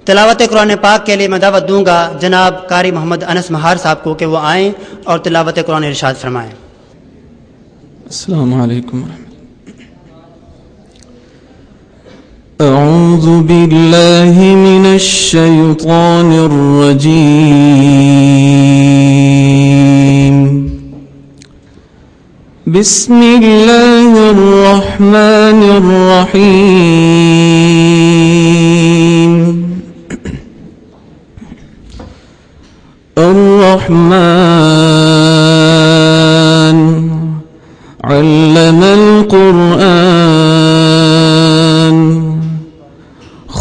تلاوت قرآن پاک کے لیے میں دعوت دوں گا جناب قاری محمد انس مہار صاحب کو کہ وہ آئیں اور تلاوت قرآن ارشاد فرمائیں۔ السلام علیکم ورحمۃ اللہ۔ اعوذ باللہ من الشیطان الرجیم، بسم اللہ الرحمن الرحیم۔ الرحمن علم القرآن،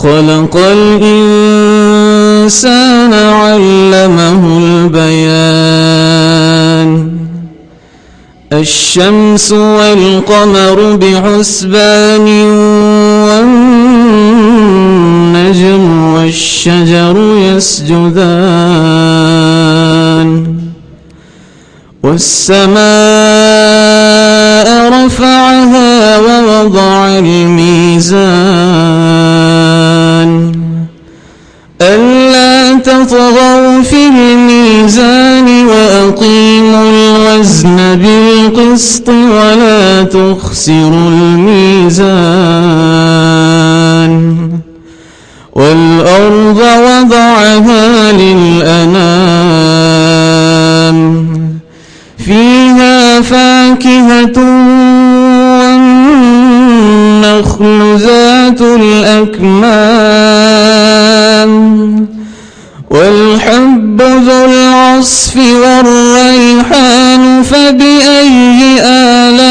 خلق الإنسان علمه البيان، الشمس والقمر بحسبان، والنجم والشجر يسجدان، والسماء رفعها ووضع الميزان، ألا تطغوا في الميزان، وأقيموا الوزن بالقسط ولا تخسروا الميزان، والأرض وضعها للأنام، فيها فاكهة والنخل ذات الأكمام، والحب ذو العصف والريحان، فبأي آلاء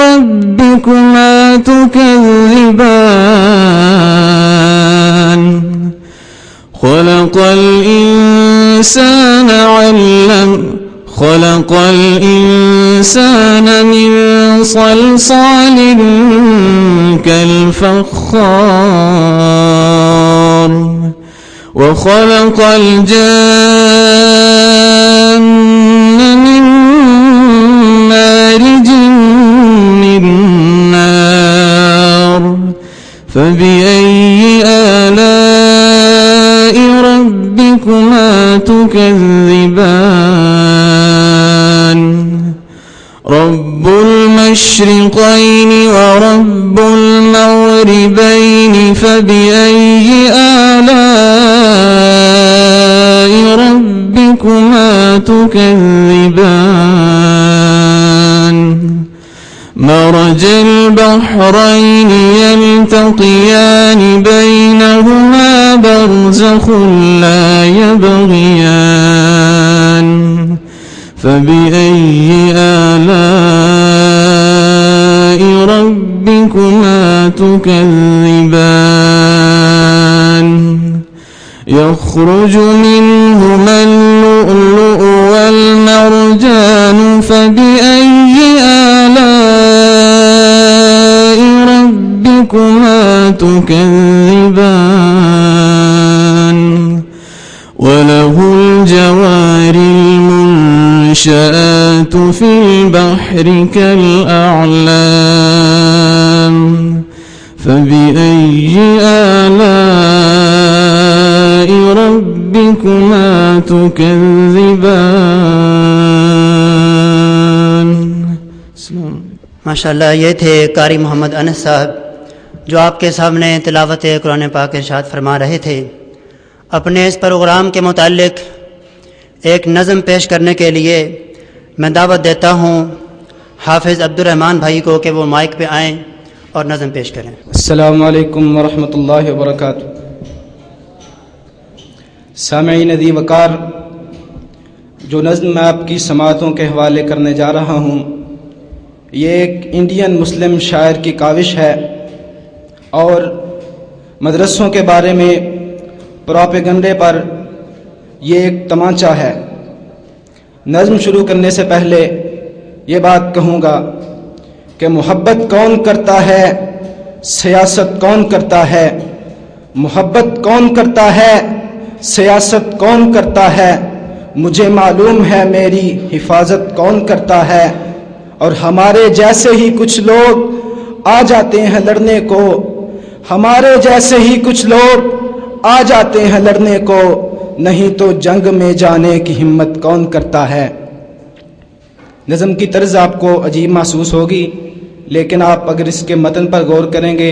ربكما تكذبان، خلق الإنسان من صلصال كالفخار، وخلق الجان من مارج من نار، فبأي آلاء ربكما تكذبان، رب المشرقين ورب المغربين، فبأي آلاء ربكما تكذبان، مرج البحرين يلتقيان، بينهما برزخ لا يبغيان، فبأي آلاء ربكما تكذبان، يخرج منهما اللؤلؤ والمرجان، فبأي آلاء ربكما تكذبان، وله الجوار المنشآت في البحر كالأعلام، فبأي آلاء ربكما تكذبان۔ ماشاءاللہ، یہ تھے قاری محمد انس صاحب جو آپ کے سامنے تلاوت قرآن پاک ارشاد فرما رہے تھے۔ اپنے اس پروگرام کے متعلق ایک نظم پیش کرنے کے لیے میں دعوت دیتا ہوں حافظ عبدالرحمن بھائی کو کہ وہ مائک پہ آئیں اور نظم پیش کریں۔ السلام علیکم ورحمۃ اللہ وبرکاتہ۔ سامعین عزیز وقار، جو نظم میں آپ کی سماعتوں کے حوالے کرنے جا رہا ہوں، یہ ایک انڈین مسلم شاعر کی کاوش ہے اور مدرسوں کے بارے میں پروپیگنڈے پر یہ ایک تمانچہ ہے۔ نظم شروع کرنے سے پہلے یہ بات کہوں گا کہ محبت کون کرتا ہے، سیاست کون کرتا ہے، محبت کون کرتا ہے، سیاست کون کرتا ہے، مجھے معلوم ہے میری حفاظت کون کرتا ہے، اور ہمارے جیسے ہی کچھ لوگ آ جاتے ہیں لڑنے کو، ہمارے جیسے ہی کچھ لوگ آ جاتے ہیں لڑنے کو، نہیں تو جنگ میں جانے کی ہمت کون کرتا ہے۔ نظم کی طرز آپ کو عجیب محسوس ہوگی، لیکن آپ اگر اس کے متن پر غور کریں گے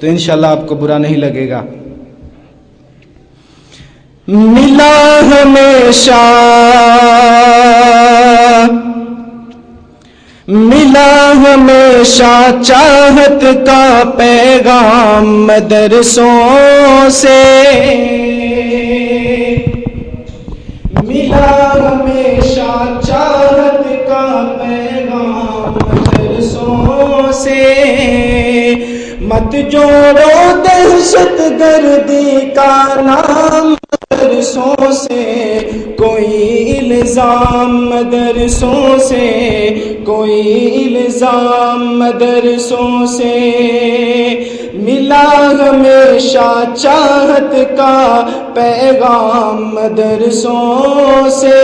تو انشاءاللہ آپ کو برا نہیں لگے گا۔ ملا ہمیشہ چاہت کا پیغام مدرسوں سے، ملا ہمیشہ چاہت کا پیغام مدرسوں سے، مت جوڑو دہشت گردی کا نام مدرسوں سے، کوئی الزام مدرسوں سے، کوئی الزام مدرسوں سے، ملا ہمیشہ چاہت کا پیغام مدرسوں سے،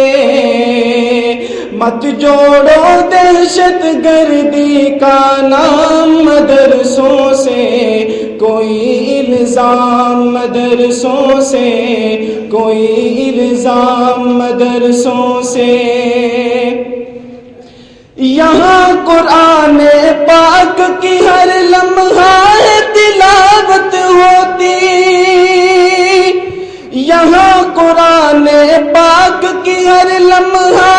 مت جوڑو دہشت گردی کا نام مدرسوں سے، کوئی الزام مدرسوں سے، کوئی الزام مدرسوں سے۔ یہاں قرآن پاک کی ہر لمحہ تلاوت ہوتی، یہاں قرآن پاک کی ہر لمحہ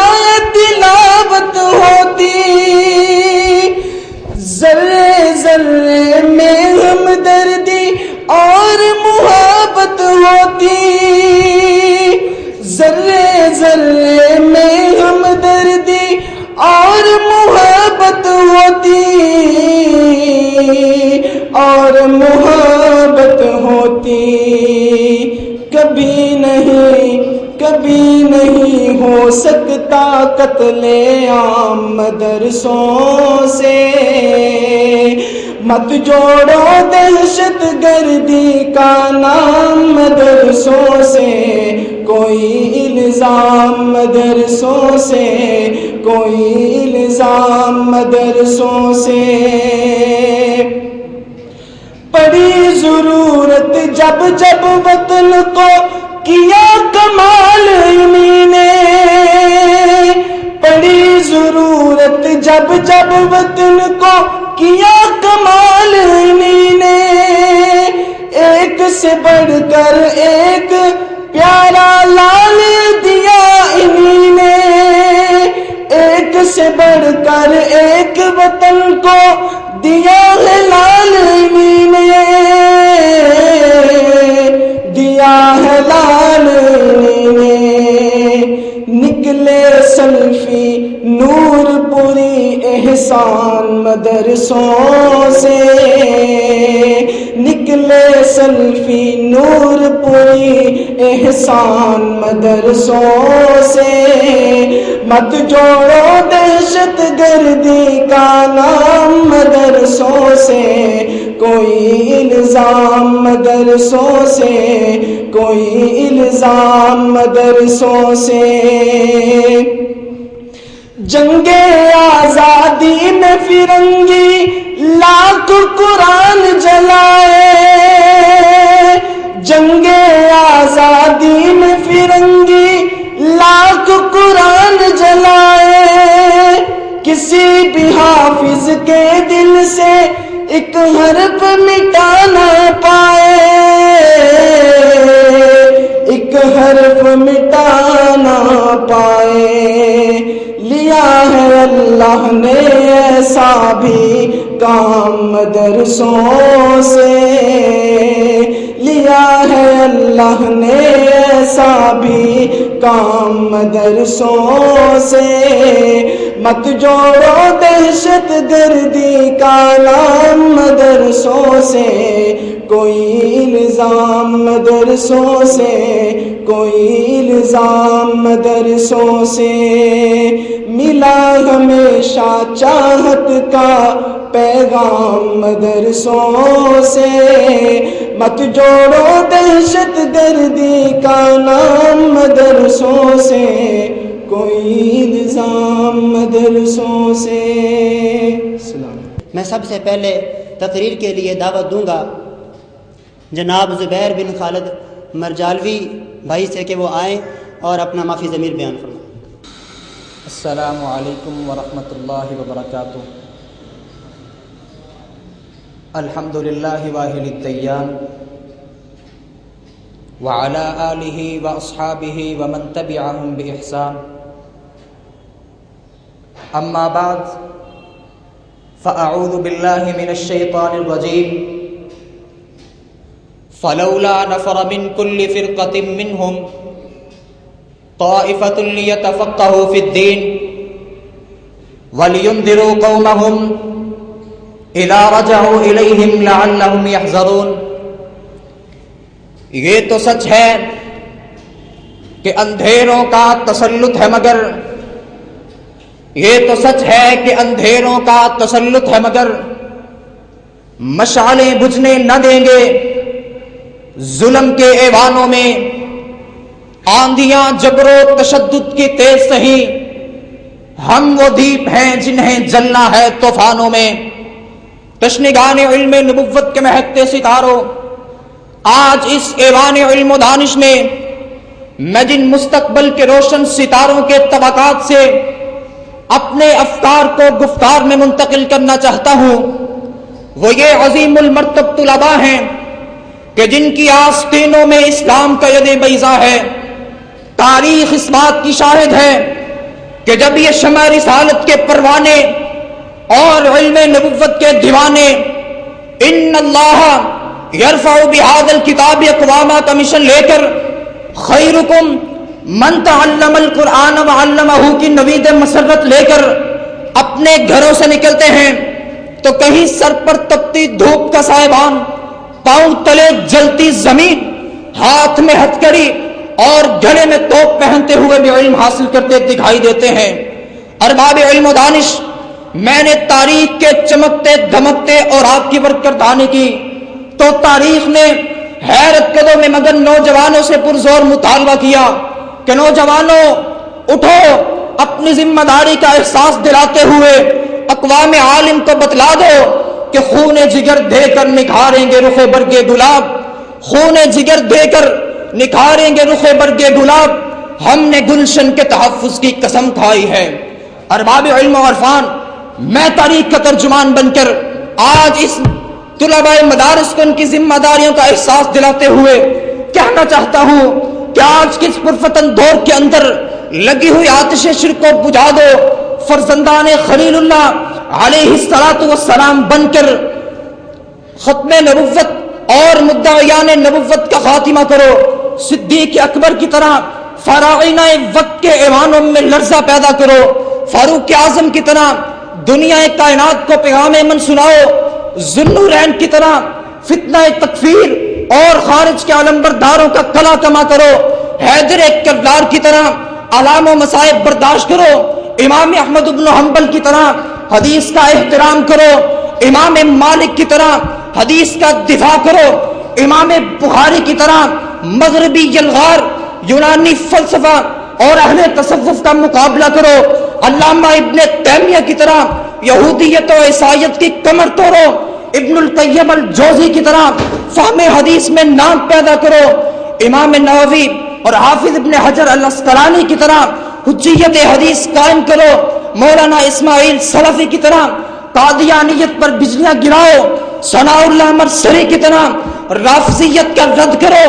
تلاوت ہوتی، ذرے ذرے میں ہمدردی اور محبت ہوتی، ذرے ذرے میں ہمدردی اور محبت ہوتی، اور محبت ہوتی، کبھی نہیں ہو سکتا قتل عام مدرسوں سے، مت جوڑو دہشت گردی کا نام مدرسوں سے، کوئی الزام مدرسوں سے، کوئی الزام مدرسوں سے۔ پڑی ضرورت جب جب وطن کو کیا کمال انہی نے، پڑی ضرورت جب جب وطن کو کیا کمال انہی نے، ایک سے بڑھ کر ایک پیارا لال دیا انہی نے، ایک سے بڑھ کر ایک وطن کو دیا ہے لال انہی نے، دیا ہے لال انہی نے، نکلے سلفی نور پوری احسان مدرسوں سے، نکلے سلفی نور پوری احسان مدرسوں سے، مت جوڑو دہشت گردی کا نام مدرسوں سے، کوئی الزام مدرسوں سے، کوئی الزام مدرسوں سے۔ جنگ آزادی میں فرنگی لاکھ قرآن جلائے، جنگ آزادی میں فرنگی لاکھ قرآن جلائے، کسی بھی حافظ کے دل سے ایک حرف مٹا نہ پائے، ایک حرف مٹا نہ پائے، لیا ہے اللہ نے ایسا بھی کام مدرسوں سے، لیا ہے اللہ نے ایسا بھی کام مدرسوں سے، مت جوڑو دہشت گردی کا نام مدرسوں سے، کوئی الزام مدرسوں سے، کوئی الزام مدرسوں سے، ملا ہمیشہ چاہت کا پیغام مدرسوں سے، مت جوڑو دہشت گردی کا نام مدرسوں سے، کوئی الزام مدرسوں سے۔ میں سب سے پہلے تقریر کے لیے دعوت دوں گا جناب زبیر بن خالد مرجالوی بھائی سے کہ وہ آئیں اور اپنا معافی ضمیر بیان فرمائیں۔ السلام علیکم ورحمۃ اللہ وبرکاتہ۔ الحمد للہ واحد الدیان وعلی آلہ واصحابہ ومن تبعہم بإحسان، اما بعد فاعوذ باللہ من الشیطان الرجیم، فلولا نفر من كل فرقة منهم طائفة ليتفقهوا في الدين ولينذروا قومهم إذا رجعوا إليهم لعلهم يحذرون۔ یہ تو سچ ہے کہ اندھیروں کا تسلط ہے، مگر یہ تو سچ ہے کہ اندھیروں کا تسلط ہے، مگر مشعلیں بجھنے نہ دیں گے۔ ظلم کے ایوانوں میں آندیاں جبر و تشدد کی تیز سہی، ہم وہ دیپ ہیں جنہیں جلنا ہے طوفانوں میں۔ تشنگان علم نبوت کے مہکتے ستاروں، آج اس ایوان علم و دانش میں میں جن مستقبل کے روشن ستاروں کے طبقات سے اپنے افکار کو گفتار میں منتقل کرنا چاہتا ہوں، وہ یہ عظیم المرتب طلباء ہیں کہ جن کی آستینوں میں اسلام کا ید بیضا ہے۔ تاریخ اس بات کی شاہد ہے کہ جب یہ شمع رسالت کے پروانے اور علم نبوت کے دیوانے ان اللہ یرفع بہذا الکتاب اقواما کا مشن لے کر خیرکم من تعلم القرآن وعلمہ کی نوید مسرت لے کر اپنے گھروں سے نکلتے ہیں تو کہیں سر پر تپتی دھوپ کا سائبان، پاؤں تلے جلتی زمین، ہاتھ میں ہتھکڑی اور گھڑے میں توپ پہنتے ہوئے بھی علم حاصل کرتے دکھائی دیتے ہیں۔ ارباب علم و دانش، میں نے تاریخ کے چمکتے دھمکتے اور آپ کی برکردانی کی تو تاریخ نے حیرت قدوں میں مگن نوجوانوں سے پرزور مطالبہ کیا کہ نوجوانوں اٹھو، اپنی ذمہ داری کا احساس دلاتے ہوئے اقوام عالم کو بتلا دو کہ خون جگر دے کر نکھاریں گے رخ برگے گلاب، خون جگر دے کر نکھاریں گے رخ برگے گلاب، ہم نے گلشن کے تحفظ کی قسم کھائی ہے۔ ارباب علم و عرفان، میں تاریخ کا ترجمان بن کر آج اس طلباء مدارس کو ان کی ذمہ داریوں کا احساس دلاتے ہوئے کہنا چاہتا ہوں کہ آج کس پرفتن دور کے اندر لگی ہوئی آتش شرک کو بجھا دو، فرزندان خلیل اللہ علیہ الصلوۃ والسلام بن کر ختم نبوت اور مدعیان نبوت کا خاتمہ کرو۔ صدیق اکبر کی طرح فراعنہ وقت کے ایوانوں میں لرزہ پیدا کرو، فاروق اعظم کی طرح دنیا کائنات کو پیغام من سناؤ، ذوالنورین کی طرح فتنہ تکفیر اور خارج کے علمبرداروں کا کلا کما کرو، حیدر کرار کی طرح علام و مصائب برداشت کرو، امام احمد بن حنبل کی طرح حدیث کا احترام کرو، امام مالک کی طرح حدیث کا دفاع کرو، امام بخاری کی طرح مغربی یلغار یونانی فلسفہ اور اہل تصوف کا مقابلہ کرو، علامہ ابن تیمیہ کی طرح یہودیت و عیسائیت کی کمر توڑو، ابن القیم الجوزی کی طرح فہم حدیث میں نام پیدا کرو، امام نووی اور حافظ ابن حجر الاسقلانی کی طرح حجیت حدیث قائم کرو، مولانا اسماعیل سلفی کی طرح قادیانیت پر بجلیاں گراؤ، ثناء اللہ مرسری کی طرح رافضیت کا رد کرو،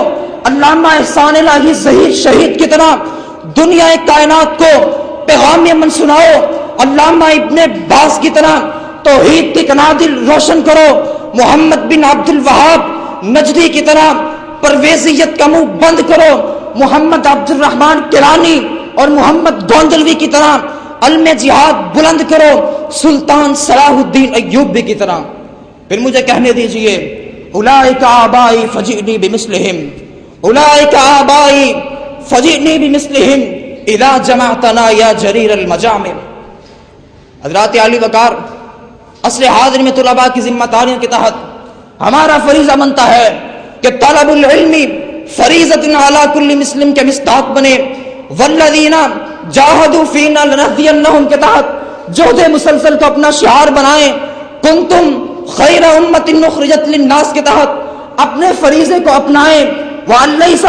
علامہ احسان الہی ظہیر شہید کی طرح دنیا کائنات کو پیغام من سناؤ، علامہ ابن باز کی طرح توحید کی قنادل روشن کرو، محمد بن عبد الوہاب نجدی کی طرح پرویزیت کا منہ بند کرو، محمد عبد الرحمن کیلانی اور محمد گوندلوی کی طرح علم جہاد بلند کرو، سلطان صلاح الدین ایوبی کی طرح۔ پھر مجھے کہنے دیجئے، اولئک آبائی فجئنی بمثلہم، اولئک آبائی فجئنی بمثلہم اذا جمعتنا یا جریر المجامع۔ حضرات علی وقار، عصر حاضر میں طلباء کی ذمہ داریوں کے تحت ہمارا فریضہ بنتا ہے کہ طلب العلم فریضۃ علی کل مسلم کے مصداق بنے، والذین جاہدوا فینا لنہدینہم کے تحت جہد مسلسل کو اپنا شعار بنائیں، کنتم خیر امت اخرجت للناس کے تحت اپنے فریضے کو اپنائیں. وَأَن لَّيْسَ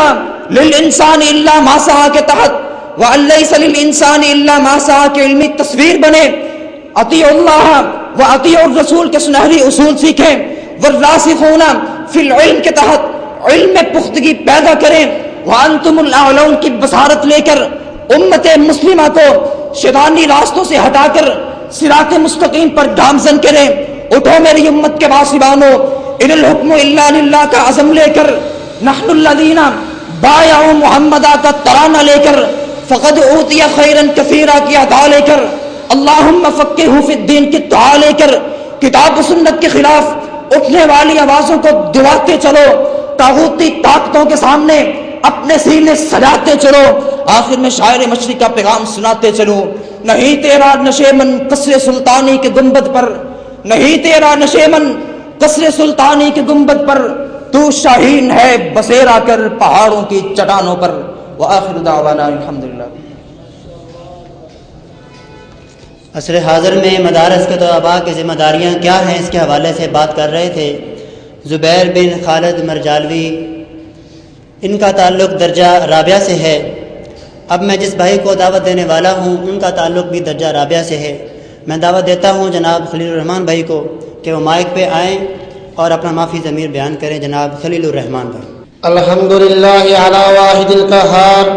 لِلْإِنسَانِ إِلَّا مَا سَعَىٰ کے تحت وَأَن لَّيْسَ لِلْإِنسَانِ إِلَّا مَا سَعَىٰ کے علمی تصویر بنے. اطیعوا اللہ وَأَطِیعُوا الرَّسُول کے سنہری اصول سیکھیں. وَالرَّاسِخُونَ فِی الْعِلْمِ کے تحت علم میں پختگی پیدا کریں. وَأَنْتُمُ الْأَعْلَوْنَ کی بصارت لے کر امت مسلمہ کو شیطانی راستوں سے ہٹا کر صراط مستقیم پر گامزن کریں. اٹھو میری امت کے باسبانو، ان الحکم الا للہ کا عزم لے کر، نحن الذین بایعوا محمدہ کا ترانہ لے کر، فقد اوتی خیرا کثیرا کی ادا لے کر، اللہم فقہہ فی الدین کی دعا لے کر، کتاب و سنت کے خلاف اٹھنے والی آوازوں کو دباتے چلو، طاغوتی طاقتوں کے سامنے اپنے سینے سجاتے چلو. آخر میں شاعر مشرق کا پیغام سناتے چلو. نہیں تیرا نشے من قصر سلطانی کے گنبد پر، نہیں تیرا نشے من قصر سلطانی کے گنبد پر، تو شاہین ہے بسیرا کر پہاڑوں کی چٹانوں پر. وآخر دعوانا الحمدللہ. عصر حاضر میں مدارس کے طلباء کی ذمہ داریاں کیا ہیں، اس کے حوالے سے بات کر رہے تھے زبیر بن خالد مرجالوی. ان کا تعلق درجہ رابعہ سے ہے. اب میں جس بھائی کو دعوت دینے والا ہوں ان کا تعلق بھی درجہ رابعہ سے ہے. میں دعوت دیتا ہوں جناب خلیل الرحمان بھائی کو کہ وہ مائک پہ آئیں اور اپنا معافی ضمیر بیان کریں. جناب خلیل الرحمان بھائی. الحمدللہ علی واحد القہار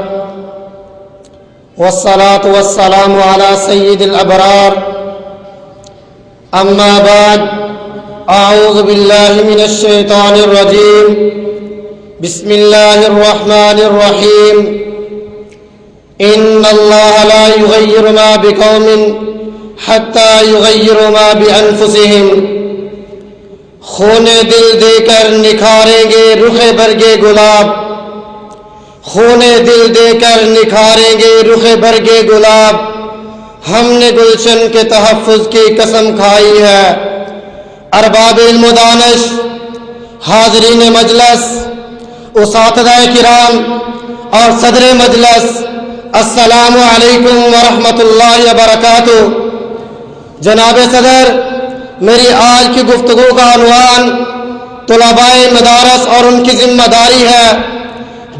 والصلاة والسلام علی سید الابرار. اما بعد، اعوذ باللہ من الشیطان الرجیم. بسم اللہ الرحمن الرحیم. ان اللہ لا یغیر ما بقوم حتی یغیروا ما بانفسہم. خون دل دے کر نکھاریں گے رخ برگے گلاب، خون دل دے کر نکھاریں گے رخ برگے گلاب. ہم نے گلشن کے تحفظ کی قسم کھائی ہے. ارباب علم و دانش، حاضرین مجلس، اساتذہ کرام اور صدر مجلس، السلام علیکم ورحمۃ اللہ وبرکاتہ. جناب صدر، میری آج کی گفتگو کا عنوان طلباء مدارس اور ان کی ذمہ داری ہے.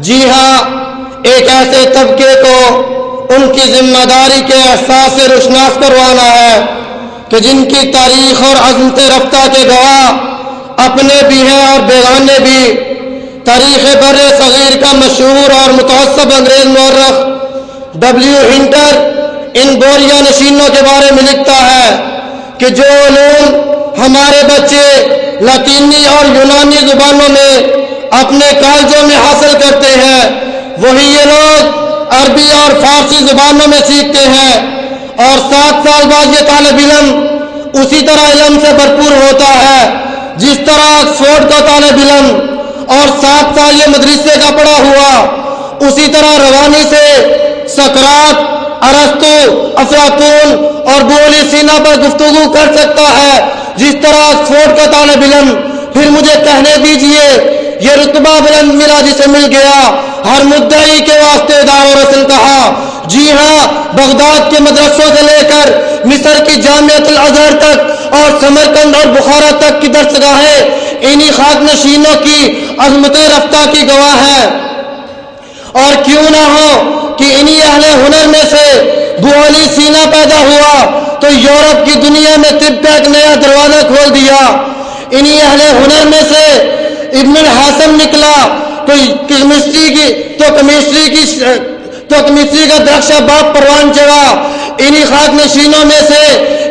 جی ہاں، ایک ایسے طبقے کو ان کی ذمہ داری کے احساس سے روشناس کروانا ہے کہ جن کی تاریخ اور عظمت رفتہ کے گواہ اپنے بھی ہیں اور بیگانے بھی. تاریخ بر صغیر کا مشہور اور متعصب انگریز مورخ ڈبلیو ہنٹر ان بوریا نشینوں کے بارے میں لکھتا ہے کہ جو علوم ہمارے بچے لاطینی اور یونانی زبانوں میں اپنے کالجوں میں حاصل کرتے ہیں، وہی یہ لوگ عربی اور فارسی زبانوں میں سیکھتے ہیں، اور 7 سال بعد یہ طالب علم اسی طرح علم سے بھرپور ہوتا ہے جس طرح آکسفورڈ کا طالب علم اور 7 سال یہ مدرسے کا پڑھا ہوا اسی طرح روانی سے سقراط، ارسطو، افلاطون اور بولی سینا پر گفتگو کر سکتا ہے جس طرح آکسفورڈ کا طالب علم. پھر مجھے کہنے دیجئے یہ رتبہ بلند ملا جسے مل گیا ہر مدعی کے واسطے دعوی رسل کہا. جی ہاں، بغداد کے مدرسوں سے لے کر مصر کی جامعۃ الازہر تک اور سمرقند اور بخارا تک کی درسگاہیں انہی خاک نشینوں کی عظمت رفتہ کی گواہ ہیں. اور کیوں نہ ہو کہ انہی اہل ہنر میں سے بولی سینا پیدا ہوا تو یورپ کی دنیا میں طب کا ایک نیا دروازہ کھول دیا. انہی اہل ہنر میں سے ابن الحاسم نکلا تو کیمسٹری کا درخشہ باپ پروان چڑھا. انہی خاک نشینوں میں سے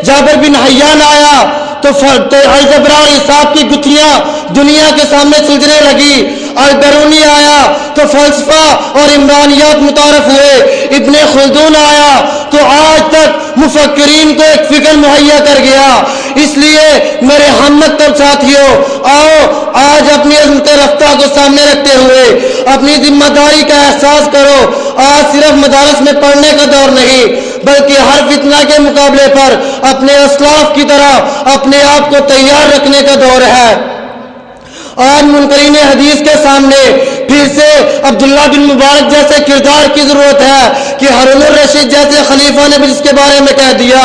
جابر بن حیان آیا تو الجبرا اور حساب کی گتھیاں دنیا کے سامنے سلجھنے لگی. اور بیرونی آیا تو فلسفہ اور عمرانیات متعارف ہوئے. ابن خلدون آیا تو آج تک مفکرین کو ایک فکر مہیا کر گیا. اس لیے میرے ہم مکتب ساتھیوں، آؤ آج اپنی عظمت رفتہ کو سامنے رکھتے ہوئے اپنی ذمہ داری کا احساس کرو. آج صرف مدارس میں پڑھنے کا دور نہیں بلکہ ہر فتنہ کے مقابلے پر اپنے اسلاف کی طرح اپنے آپ کو تیار رکھنے کا دور ہے. آج منکرین حدیث کے سامنے پھر سے عبداللہ بن مبارک جیسے کردار کی ضرورت ہے کہ ہارون الرشید جیسے خلیفہ نے بھی اس کے بارے میں کہہ دیا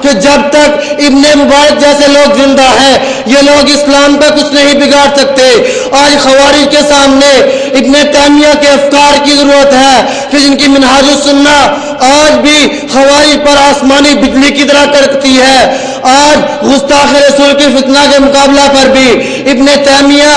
کہ جب تک ابن مبارک جیسے لوگ زندہ ہیں یہ لوگ اسلام کا کچھ نہیں بگاڑ سکتے. آج خوارج کے سامنے ابن تیمیہ کے افکار کی ضرورت ہے، پھر جن کی منہاج السنہ آج بھی خوارج پر آسمانی بجلی کی طرح کڑکتی ہے۔ آج گستاخ رسول کی فتنہ کے مقابلہ پر بھی ابن تیمیہ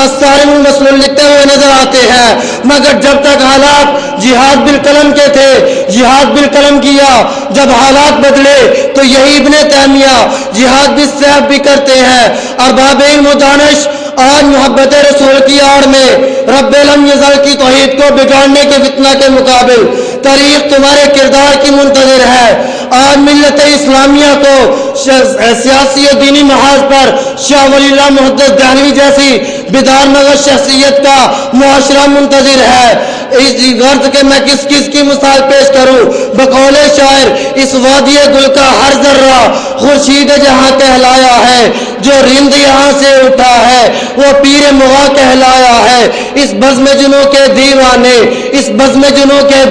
الصارم المسلول لکھتے ہوئے نظر آتے ہیں، مگر جب تک حالات جہاد بالقلم کے تھے جہاد بالقلم کیا، جب حالات بدلے تو یہی ابن تیمیہ جہاد بالسیف بھی کرتے ہیں۔ ارباب علم و دانش آج محبت رسول کی آڑ میں رب لم یزل کی توحید کو بگاڑنے کے فتنہ کے مقابل تاریخ تمہارے کردار کی منتظر ہے۔ آج ملت اسلامیہ کو سیاسی و دینی محاذ پر شاہ ولی اللہ محدث دہلوی جیسی بیدار مغز شخصیت کا معاشرہ منتظر ہے۔ اس غرض کے میں کس کی مثال پیش کروں؟ بقول شاعر اس وادی گل کا ہر ذرہ خورشید جہاں کہلایا ہے، جو رند یہاں سے اٹھا ہے وہ پیر مغا کہلایا ہے۔ اس بزم جنوں کے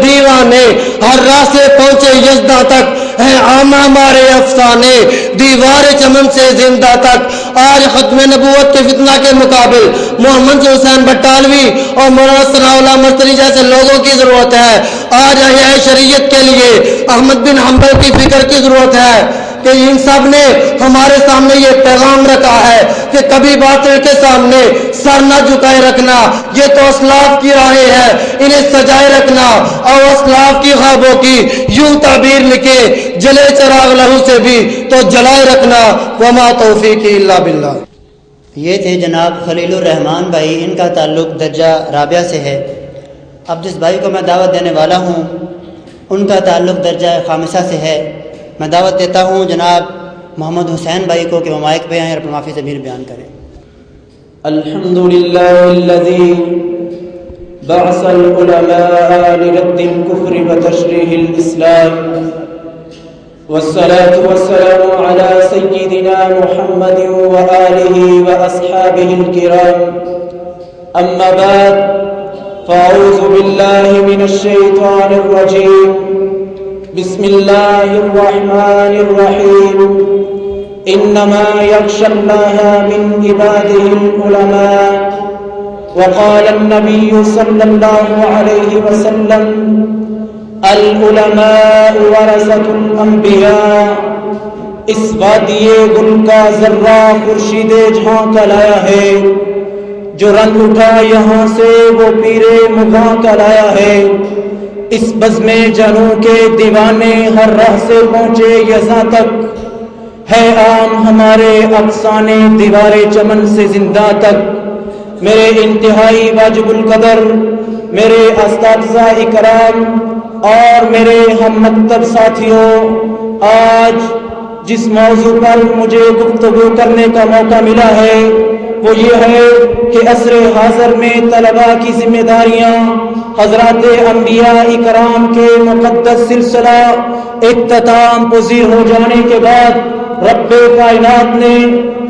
دیوانے ہر راہ سے پہنچے یزداں تک ہے عام ہمارے افسانے دیوار چمن سے زندہ تک۔ آج ختم نبوت کے فتنہ کے مقابل محمد حسین بٹالوی اور مولانا ثناء اللہ مرتضی جیسے لوگوں کی ضرورت ہے۔ آج احیاء شریعت کے لیے احمد بن حنبل کی فکر کی ضرورت ہے کہ ان سب نے ہمارے سامنے یہ پیغام رکھا ہے کہ کبھی باطل کے سامنے سر نہ جھکائے رکھنا، یہ تو اسلاف کی راہیں ہے، انہیں سجائے رکھنا اور اسلاف کی خوابوں کی یوں تعبیر لکھے، جلے چراغ لہو سے بھی تو جلائے رکھنا، وما توفیقی الا باللہ۔ یہ تھے جناب خلیل الرحمان بھائی، ان کا تعلق درجہ رابعہ سے ہے۔ اب جس بھائی کو میں دعوت دینے والا ہوں ان کا تعلق درجہ خامسہ سے ہے۔ میں دعوت دیتا ہوں جناب محمد حسین بھائی کو کہ وہ مائک پہ آئیں اور اپنا معافی ضمیر بیان کریں۔ الحمدللہ الذی بعث العلماء لرد الكفر وتشریح الاسلام، والصلاة والسلام على سيدنا محمد وآله وأصحابه الكرام، أما بعد فأعوذ بالله من الشيطان الرجيم، بسم الله الرحمن الرحيم، إنما يخشى الله من عباده العلماء، وقال النبي صلى الله عليه وسلم العلماء ورثة الانبیاء۔ اس وادی گل کا ذرہ خورشید جہاں کا لایا ہے، جو رنگ اٹھا یہاں سے وہ پیر مغاں کا لایا ہے۔ اس بزم جنوں کے دیوانے ہر راہ سے پہنچے یزاں تک ہے عام ہمارے افسانے دیوار چمن سے زندہ تک۔ میرے انتہائی واجب القدر میرے اساتذہ اکرام اور میرے ہم مکتب ساتھیوں، آج جس موضوع پر مجھے گفتگو کرنے کا موقع ملا ہے وہ یہ ہے کہ عصر حاضر میں طلباء کی ذمہ داریاں حضرات انبیاء اکرام کے مقدس سلسلہ اختتام پذیر ہو جانے کے بعد رب کائنات نے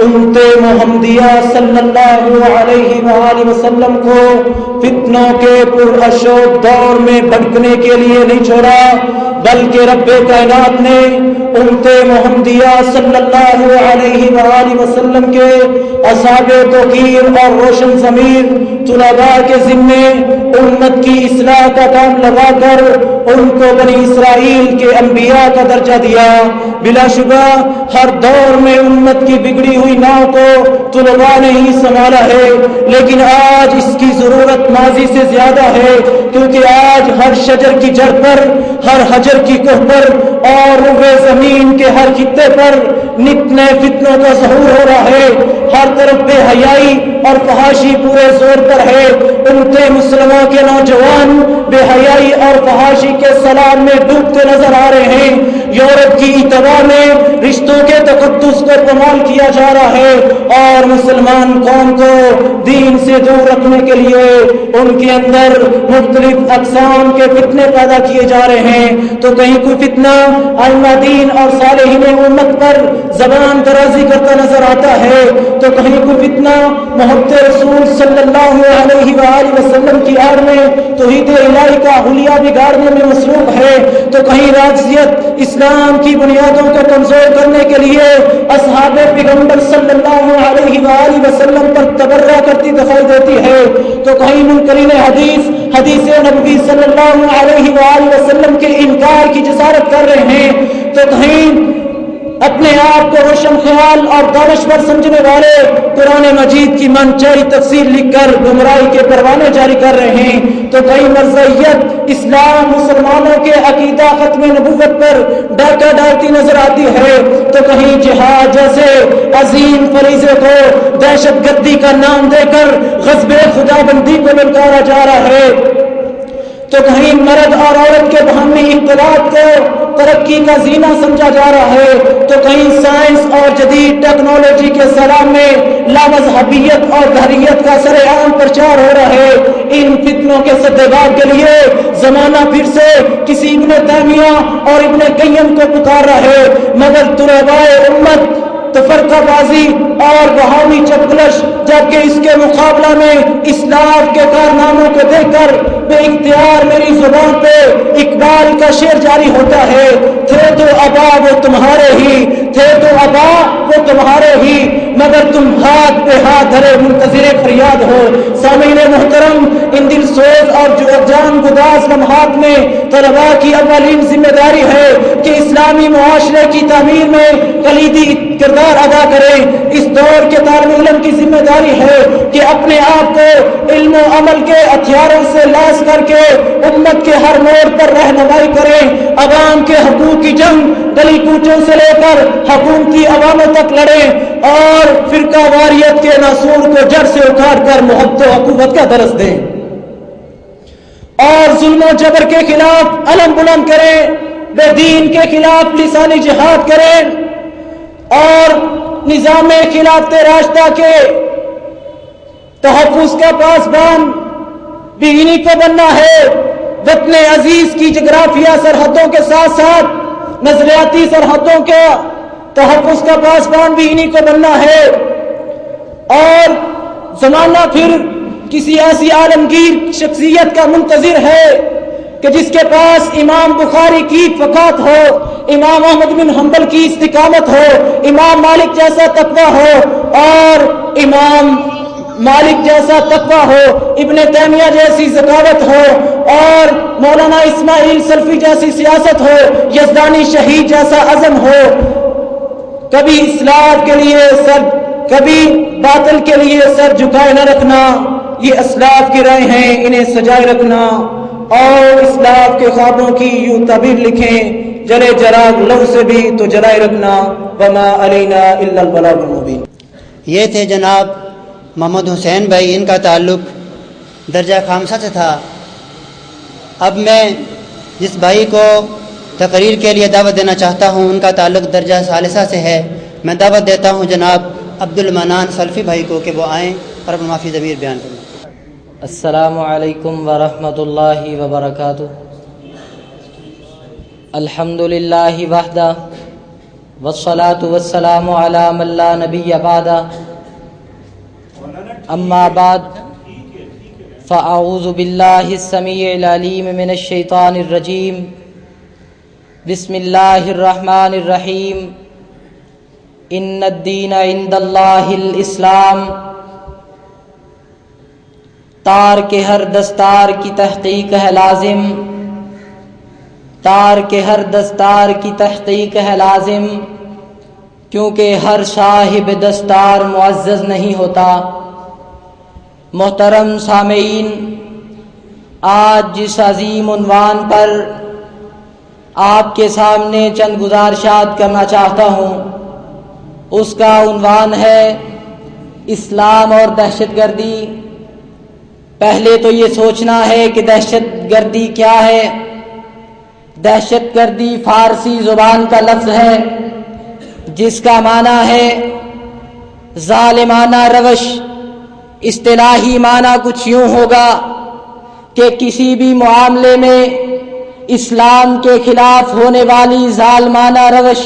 امت محمدیہ صلی اللہ علیہ وآلہ وسلم کو فتنوں کے پراشوب دور میں بھٹکنے کے لیے نہیں چھوڑا، بلکہ رب کائنات نے امت محمدیہ صلی اللہ علیہ وآلہ وسلم کے اصحاب توقیر اور روشن ضمیر طلباء کے ذمے امت کی اصلاح کا کام لگا کر ان کو بنی اسرائیل کے انبیاء کا درجہ دیا۔ بلا شبہ ہر دور میں امت کی بگڑی ہوئی ناؤ کو طلباء نے ہی سنبھالا ہے، لیکن آج اس کی ضرورت ماضی سے زیادہ ہے، کیونکہ آج ہر شجر کی جڑ پر، ہر حجر کی کوہ پر اور روئے زمین کے ہر خطے پر نت نئے فتنوں کا ظہور ہو رہا ہے۔ ہر طرف بے حیائی اور فحاشی پورے زور پر ہے۔ امت مسلمہ کے نوجوان بے حیائی اور فحاشی کے سلام میں ڈوبتے نظر آ رہے ہیں۔ یورپ کی اتباع میں رشتوں کے تقدس کو پامال کیا جا رہا ہے اور مسلمان قوم کو دین سے دور رکھنے کے لیے ان کے اندر مختلف اقسام کے فتنے پیدا کیے جا رہے ہیں۔ تو کہیں کوئی فتنہ ائمہ دین اور صالحین امت پر زبان درازی کرتا نظر آتا ہے، تو کہیں کوئی فتنہ محبت رسول صلی اللہ علیہ وآلہ وسلم کی آڑ میں توحید الہی کا حلیہ بگاڑنے میں مصروف ہے، تو کہیں راجسیت اسلام کی بنیادوں کو کمزور کرنے کے لیے اصحاب پیغمبر صلی اللہ علیہ وآلہ وسلم پر تبرہ کرتی دکھائی دیتی ہے، تو کہیں منکرین حدیث نبوی صلی اللہ علیہ وآلہ وسلم کے انکار کی جسارت کر رہے ہیں، تو کہیں اپنے آپ کو روشن خیال اور دانشور سمجھنے والے قرآن مجید کی من چاہی تفسیر لکھ کر گمراہی کے پروانے جاری کر رہے ہیں، تو کئی مرزائیت اسلام مسلمانوں کے عقیدہ ختم نبوت پر ڈاکہ ڈالتی نظر آتی ہے، تو کہیں جہاد جیسے عظیم فریضے کو دہشت گردی کا نام دے کر غصب خدا بندی کو للکارا جا رہا ہے، تو کہیں مرد اور عورت کے باہمی اختلاط کو ترقی کا زینہ سمجھا جا رہا ہے، تو کہیں سائنس اور جدید ٹیکنالوجی کے سلام میں لامذہبیت اور دہریت کا سر عام پرچار ہو رہا ہے۔ ان فتنوں کے سدباب کے لیے زمانہ پھر سے کسی ابن تیمیہ اور ابن قیم کو پکار رہا ہے، مگر طلبائے امت تفرقہ بازی اور بہامی چپکلش، جبکہ اس کے مقابلہ میں اسلام کے کارناموں کو دیکھ کر بے اختیار میری زبان پہ اقبال کا شعر جاری ہوتا ہے، تھے تو ابا وہ تمہارے ہی، تھے تو ابا وہ تمہارے ہی، مگر تم ہاتھ پہ ہاتھ دھرے منتظر فریاد ہو۔ سامعین محترم، ان دل سوز اور جان گداز لمحات میں طلباء کی اولین ذمہ داری ہے کہ اسلامی معاشرے کی تعمیر میں کلیدی کردار ادا کریں۔ اس دور کے طالب علم کی ذمہ داری ہے کہ اپنے آپ کو علم و عمل کے ہتھیاروں سے لیس کر کے امت کے ہر موڑ پر رہنمائی کریں، عوام کے حقوق کی جنگ گلی کوچوں سے لے کر حکومتی عواموں تک لڑیں اور فرقہ واریت کے ناسور کو جڑ سے اکھاڑ کر محبت و حقوقت کا درس دیں، اور ظلم و جبر کے خلاف علم بلند کریں، بے دین کے خلاف لسانی جہاد کریں، اور نظام خلافت راشدہ کے تحفظ کا پاسبان بھی انہی کو بننا ہے۔ وطن عزیز کی جغرافیہ سرحدوں کے ساتھ ساتھ نظریاتی سرحدوں کا تحفظ کا پاسبان بھی انہی کو بننا ہے، اور زمانہ پھر کسی ایسی عالمگیر شخصیت کا منتظر ہے کہ جس کے پاس امام بخاری کی فقات ہو، امام احمد بن حنبل کی استقامت ہو، امام مالک جیسا تقویٰ ہو، اور امام مالک جیسا تقویٰ ہو، ابن تیمیہ جیسی ذکاوت ہو، اور مولانا اسماعیل سلفی جیسی سیاست ہو، یزدانی شہید جیسا عزم ہو۔ کبھی اصلاح کے لیے کبھی باطل کے لیے سر جھکائے نہ رکھنا، یہ اسلاف کی رائے ہیں، انہیں سجائے رکھنا، اور اسلاف کے خوابوں کی یوں تعبیر لکھیں، جلے جراغ لو سے بھی تو جلائے رکھنا، وما علینا الا البلاغ المبین۔ یہ تھے جناب محمد حسین بھائی، ان کا تعلق درجہ خامسہ سے تھا۔ اب میں جس بھائی کو تقریر کے لیے دعوت دینا چاہتا ہوں، ان کا تعلق درجہ ثالثہ سے ہے۔ میں دعوت دیتا ہوں جناب عبد المنان سلفی بھائی کو کہ وہ آئیں اور اپنا معافی ضمیر بیان کریں۔ السلام علیکم ورحمۃ اللہ وبرکاتہ۔ الحمد للہ وحدہ والصلاة والسلام علی من لا نبی بعدہ، اما بعد فاعوذ باللہ السمیع العلیم من الشیطان الرجیم، بسم اللہ الرحمن الرحیم، ان الدین عند اللہ الاسلام۔ تار کے ہر دستار کی تحقیق ہے لازم، تار کے ہر دستار کی تحقیق ہے لازم، کیونکہ ہر صاحب دستار معزز نہیں ہوتا۔ محترم سامعین، آج جس عظیم عنوان پر آپ کے سامنے چند گزارشات کرنا چاہتا ہوں، اس کا عنوان ہے اسلام اور دہشت گردی۔ پہلے تو یہ سوچنا ہے کہ دہشت گردی کیا ہے۔ دہشت گردی فارسی زبان کا لفظ ہے جس کا معنی ہے ظالمانہ روش۔ اصطلاحی معنی کچھ یوں ہوگا کہ کسی بھی معاملے میں اسلام کے خلاف ہونے والی ظالمانہ روش۔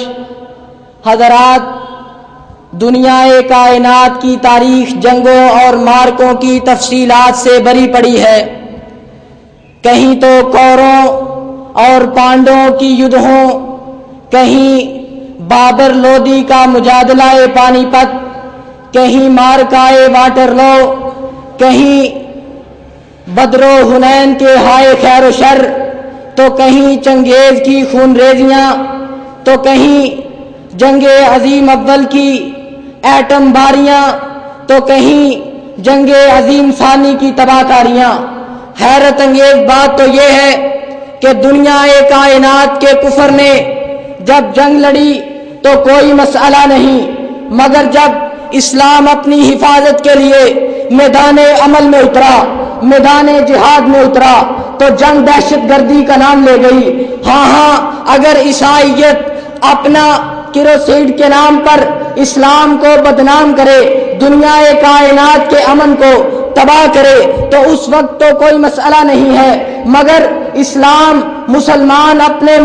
حضرات، دنیا کائنات کی تاریخ جنگوں اور مارکوں کی تفصیلات سے بری پڑی ہے۔ کہیں تو کوروں اور پانڈوں کی یدھوں، کہیں بابر لودھی کا مجادلہ پانی پت، کہیں مارکائے واٹر لو، کہیں بدر و حنین کے ہائے خیر و شر، تو کہیں چنگیز کی خون ریزیاں، تو کہیں جنگ عظیم اول کی ایٹم باریاں، تو کہیں جنگ عظیم ثانی کی تباہ کاریاں۔ حیرت انگیز بات تو یہ ہے کہ دنیا کائنات کے کفر نے جب جنگ لڑی تو کوئی مسئلہ نہیں، مگر جب اسلام اپنی حفاظت کے لیے میدان عمل میں اترا، میدان جہاد میں اترا، تو جنگ دہشت گردی کا نام لے گئی۔ ہاں اگر عیسائیت اپنا کروسیڈ کے نام پر اسلام کو بدنام کرے، دنیا کائنات کے امن کو تباہ کرے، تو اس وقت تو کوئی مسئلہ نہیں ہے، مگر اسلام مسلمان اپنی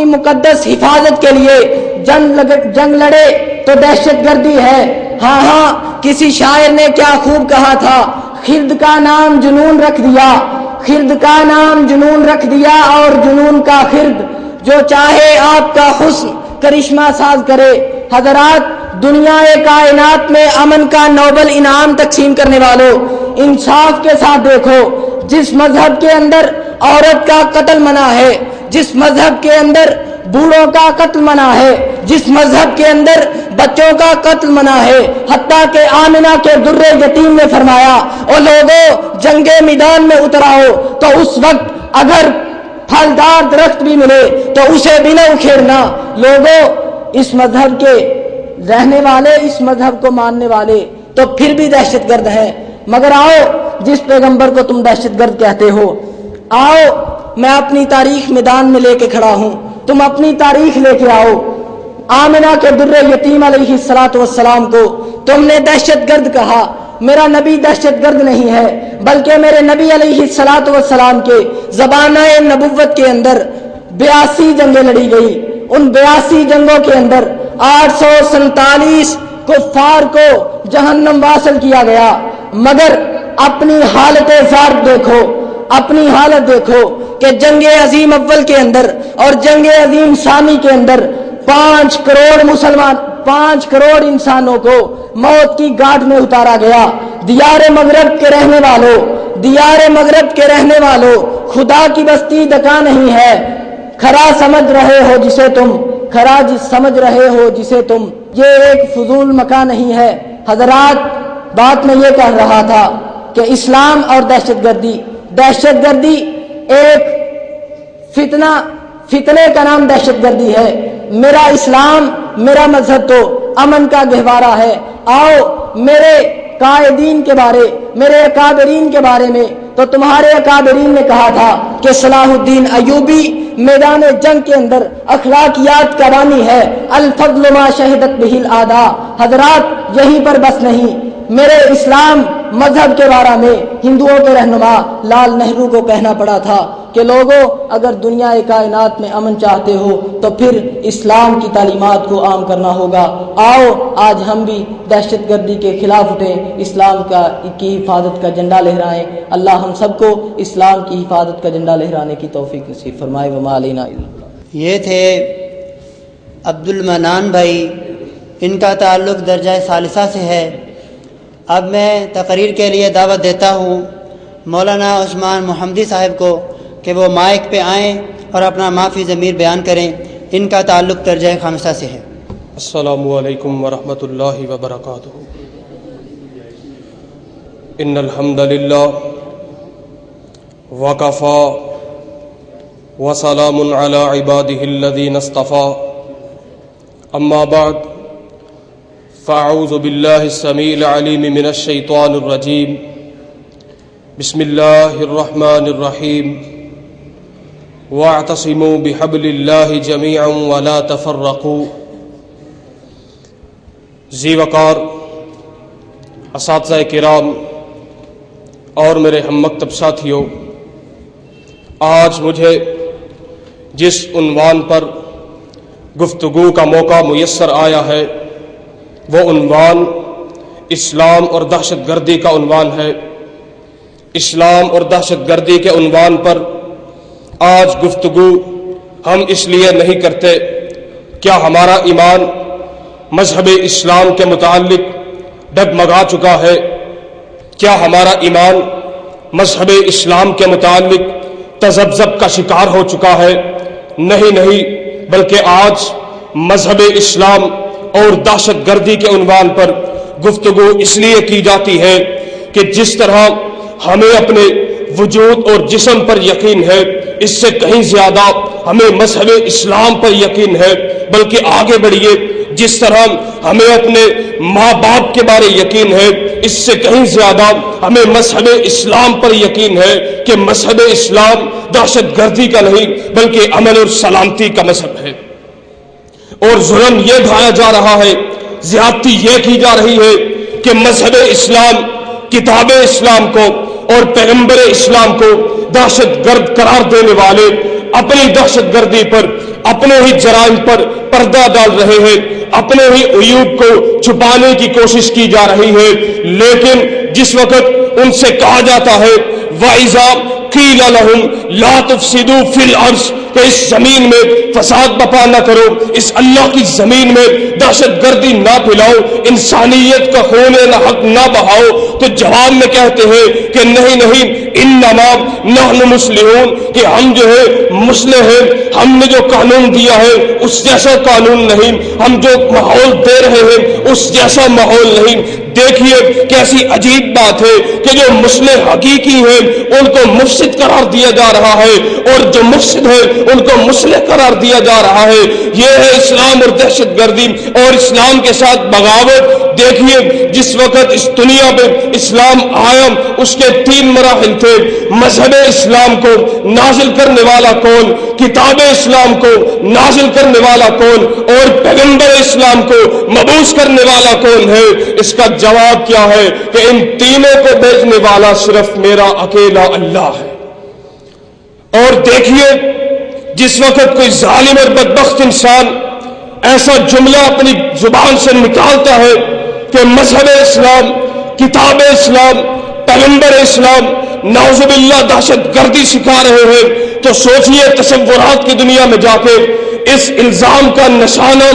مقدس حفاظت کے لیے جنگ لڑے تو دہشت گردی ہے۔ ہاں کسی شاعر نے کیا خوب کہا تھا، خرد کا نام جنون رکھ دیا، خرد کا نام جنون رکھ دیا، اور جنون کا خرد جو چاہے آپ کا حسن کرشمہ ساز کرے۔ حضرات، دنیا کائنات میں امن کا نوبل انعام تقسیم کرنے والوں، انصاف کے ساتھ دیکھو، جس مذہب کے اندر عورت کا قتل منع ہے، جس مذہب کے اندر بوڑھوں کا قتل منع ہے، جس مذہب کے اندر بچوں کا قتل منع ہے، حتیٰ کہ آمنہ کے در یتیم نے فرمایا، او لوگوں جنگ میدان میں اتراؤ، تو اس وقت اگر پھلدار درخت بھی ملے تو اسے بھی نہ اکھیڑنا۔ لوگوں، اس مذہب کے رہنے والے، اس مذہب کو ماننے والے تو پھر بھی دہشت گرد ہیں، مگر آؤ جس پیغمبر کو تم دہشت گرد کہتے ہو، آؤ میں اپنی تاریخ میدان میں لے کے کھڑا ہوں، تم اپنی تاریخ لے کے آؤ۔ آمنہ کے در یتیم علیہ السلام کو تم نے دہشت گرد کہا، میرا نبی دہشت گرد نہیں ہے، بلکہ میرے نبی علیہ السلام کے زبانہ نبوت کے اندر 82 جنگیں لڑی گئی، ان 82 جنگوں کے اندر 847 کفار کو جہنم واصل کیا گیا، مگر اپنی حالت زار دیکھو، اپنی حالت دیکھو کہ جنگ عظیم اول کے اندر اور جنگ عظیم ثانی کے اندر 5 کروڑ انسانوں کو موت کی گاٹ میں اتارا گیا۔ دیار مغرب کے رہنے والوں، خدا کی بستی دکا نہیں ہے، کھرا سمجھ رہے ہو جسے تم، یہ ایک فضول مکان نہیں ہے۔ حضرات، بات میں یہ کہہ رہا تھا کہ اسلام اور دہشت گردی ایک فتنے کا نام دہشت گردی ہے۔ میرا اسلام، میرا مذہب تو امن کا گہوارہ ہے۔ آؤ میرے قائدین کے بارے، میرے اکابرین کے بارے میں تو تمہارے اکابرین نے کہا تھا کہ صلاح الدین ایوبی میدان جنگ کے اندر اخلاقیات کا بانی ہے، الفضل ما شہدت بہ الاعداء۔ حضرات، یہیں پر بس نہیں، میرے اسلام مذہب کے بارے میں ہندوؤں کے رہنما لال نہرو کو کہنا پڑا تھا کہ لوگوں، اگر دنیا کائنات میں امن چاہتے ہو تو پھر اسلام کی تعلیمات کو عام کرنا ہوگا۔ آؤ آج ہم بھی دہشت گردی کے خلاف اٹھیں، اسلام کی حفاظت کا جھنڈا لہرائیں۔ اللہ ہم سب کو اسلام کی حفاظت کا جھنڈا لہرانے کی توفیق نصیب فرمائے۔ وما علینا الا البلاغ۔ یہ تھے عبد المنان بھائی، ان کا تعلق درجہ ثالثہ سے ہے۔ اب میں تقریر کے لیے دعوت دیتا ہوں مولانا عثمان محمدی صاحب کو کہ وہ مائک پہ آئیں اور اپنا معافی ضمیر بیان کریں۔ ان کا تعلق درجہ خامسہ سے ہے۔ السلام علیکم ورحمۃ اللہ وبرکاتہ۔ ان الحمد للہ وکفا وسلام علی عبادہ الذین اصطفیٰ، اما بعد فاعوذ باللہ السمیع العلیم من الشیطان الرجیم، بسم اللہ الرحمن الرحیم، واعتصموا بحبل اللہ جمیعا ولا تفرقوا۔ ذی وقار اساتذہ کرام اور میرے ہم مکتب ساتھیوں، آج مجھے جس عنوان پر گفتگو کا موقع میسر آیا ہے وہ عنوان اسلام اور دہشت گردی کا عنوان ہے۔ اسلام اور دہشت گردی کے عنوان پر آج گفتگو ہم اس لیے نہیں کرتے کیا ہمارا ایمان مذہب اسلام کے متعلق ڈگمگا چکا ہے؟ کیا ہمارا ایمان مذہب اسلام کے متعلق تذبذب کا شکار ہو چکا ہے؟ نہیں، بلکہ آج مذہب اسلام اور دہشت گردی کے عنوان پر گفتگو اس لیے کی جاتی ہے کہ جس طرح ہمیں اپنے وجود اور جسم پر یقین ہے، اس سے کہیں زیادہ ہمیں مذہب اسلام پر یقین ہے۔ بلکہ آگے بڑھیے، جس طرح ہمیں اپنے ماں باپ کے بارے یقین ہے، اس سے کہیں زیادہ ہمیں مذہب اسلام پر یقین ہے کہ مذہب اسلام دہشت گردی کا نہیں بلکہ امن اور سلامتی کا مذہب ہے۔ اور ظلم یہ ڈھایا جا رہا ہے، زیادتی یہ کی جا رہی ہے کہ مذہب اسلام، کتاب اسلام کو اور پیغمبر اسلام کو دہشت گرد قرار دینے والے اپنی دہشت گردی پر، اپنے ہی جرائم پر پردہ ڈال رہے ہیں، اپنے ہی عیوب کو چھپانے کی کوشش کی جا رہی ہے۔ لیکن جس وقت ان سے کہا جاتا ہے وَإِذَا قِيلَ لَهُمْ لَا تُفْسِدُوا فِي الْأَرْضِ کہ اس زمین میں فساد بپا نہ کرو، اس اللہ کی زمین میں دہشت گردی نہ پھیلاؤ، انسانیت کا خون نہ حق نہ بہاؤ، تو جواب میں کہتے ہیں کہ نہیں، انما نحن مصلحون، کہ ہم جو ہے مصلح ہیں، ہم نے جو قانون دیا ہے اس جیسا قانون نہیں، ہم جو ماحول دے رہے ہیں اس جیسا ماحول نہیں۔ دیکھیے کیسی عجیب بات ہے کہ جو مصلح حقیقی ہیں ان کو مفسد قرار دیا جا رہا ہے، اور جو مفسد ہے ان کو مصلح قرار دیا جا رہا ہے۔ یہ ہے اسلام اور دہشت گردی اور اسلام کے ساتھ بغاوت۔ دیکھیے جس وقت اس دنیا میں اسلام آیا اس کے 3 مراحل تھے۔ مذہب اسلام کو نازل کرنے والا کون، کتاب اسلام کو نازل کرنے والا کون، اور پیغمبر اسلام کو مبعوث کرنے والا کون ہے؟ اس کا جواب کیا ہے کہ ان تینوں کو بھیجنے والا صرف میرا اکیلا اللہ ہے۔ اور دیکھیے جس وقت کوئی ظالم اور بدبخت انسان ایسا جملہ اپنی زبان سے نکالتا ہے کہ مذہب اسلام، کتاب اسلام، پیغمبر اسلام نعوذ باللہ دہشت گردی سکھا رہے ہیں، تو سوچئے تصورات کی دنیا میں جا کے اس الزام کا نشانہ،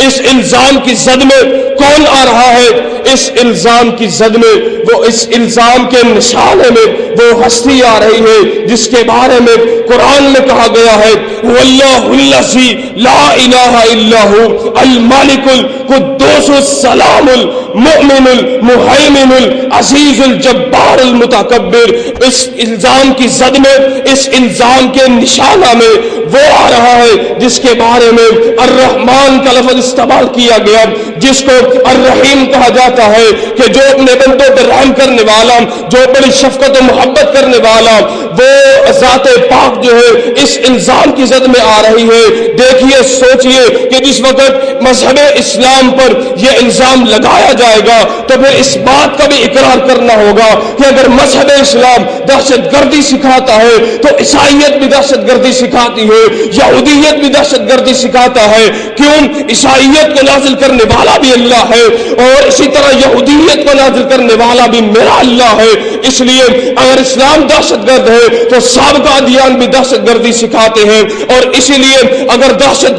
اس الزام کی زد میں کون آ رہا ہے؟ اس الزام کی زد میں، وہ اس الزام کے نشانے میں وہ ہستی آ رہی ہے جس کے بارے میں قرآن میں کہا گیا ہے واللہ الذی لا الہ الا ہو المالک القدوس السلام المؤمن المہیمن العزیز الجبار المتکبر۔ اس الزام کی زد میں، اس الزام کے نشانہ میں وہ آ رہا ہے جس کے بارے میں الرحمن کا لفظ استعمال کیا گیا، جس کو الرحیم کہا جاتا ہے، کہ جو اپنے بندوں پر رحم کرنے والا، جو بڑی شفقت و محبت کرنے والا، وہ ذات پاک جو ہے اس الزام کی زد میں آ رہی ہے۔ دیکھیے سوچئے کہ جس وقت مذہب اسلام پر یہ الزام لگایا جائے گا تو پھر اس بات کا بھی اقرار کرنا ہوگا کہ اگر مذہب اسلام دہشت گردی سکھاتا ہے تو عیسائیت بھی دہشت گردی سکھاتی ہے، یہودیت بھی دہشت گردی سکھاتا ہے۔ کیوں؟ عیسائیت کو نازل کرنے والا بھی اللہ ہے، اور اسی طرح یہودیت کو نازل کرنے والا بھی میرا اللہ ہے۔ اس لیے اگر اسلام دہشت گرد ہے تو سابقہ ادیان بھی دہشت گردی سکھاتے ہیں، اور اسی لیے اگر دہشت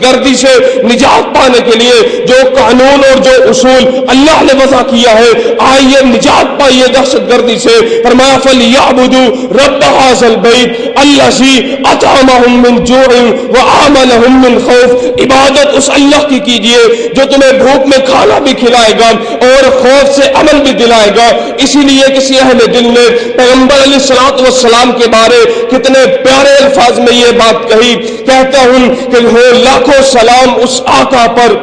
گردی سے نجات پانے کے لیے جو قانون اور جو اصول اللہ نے وضع کیا ہے، آئیے نجات پائیے دہشت گردی سے۔ فرمایا فَلْيَعْبُدُوا رَبَّ هَٰذَا الْبَيْتِ الَّذِي أَطْعَمَهُم مِّن جُوعٍ وَآمَنَهُم مِّن خَوْفٍ۔ عبادت اس اللہ کی کیجئے جو تمہیں بھوک میں کھانا بھی کھلائے گا اور خوف سے امن بھی دلائے گا۔ اسی لیے کسی اہل دل نے پیغمبر علیہ الصلوۃ والسلام کے بارے کتنے پیارے الفاظ میں یہ بات کہی، کہتا ہوں کہ ہو لاکھوں سلام اس آقا پر،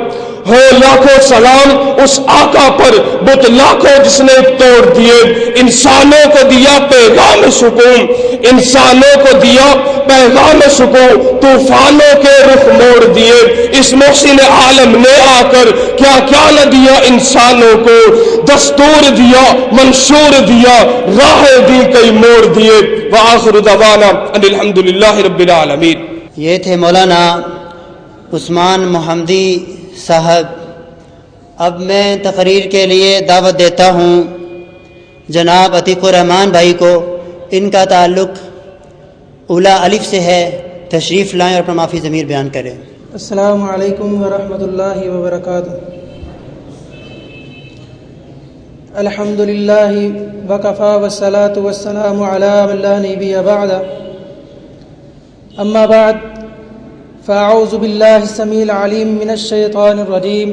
ہو لاکھوں سلام اس آقا پر، بت لاکھوں جس نے توڑ دیے، انسانوں کو دیا پیغام سکون، انسانوں کو دیا پیغام سکون، طوفانوں کے رخ موڑ دیے۔ اس محسن عالم نے آ کر کیا کیا نہ دیا انسانوں کو، دستور دیا، منشور دیا، راہ دی کئی موڑ دیے۔ وآخر دعوانا ان الحمدللہ رب العالمین۔ یہ تھے مولانا عثمان محمدی صاحب۔ اب میں تقریر کے لیے دعوت دیتا ہوں جناب عتیق الرحمان بھائی کو۔ ان کا تعلق اولا الف سے ہے تشریف لائیں اور اپنا معافی ضمیر بیان کریں۔ السلام علیکم ورحمۃ اللہ وبرکاتہ۔ الحمد للہ وکفی والصلاة والسلام علی من لا نبی بعد، اما بعد فاعوذ باللہ السمیع العلیم من الشیطان الرجیم۔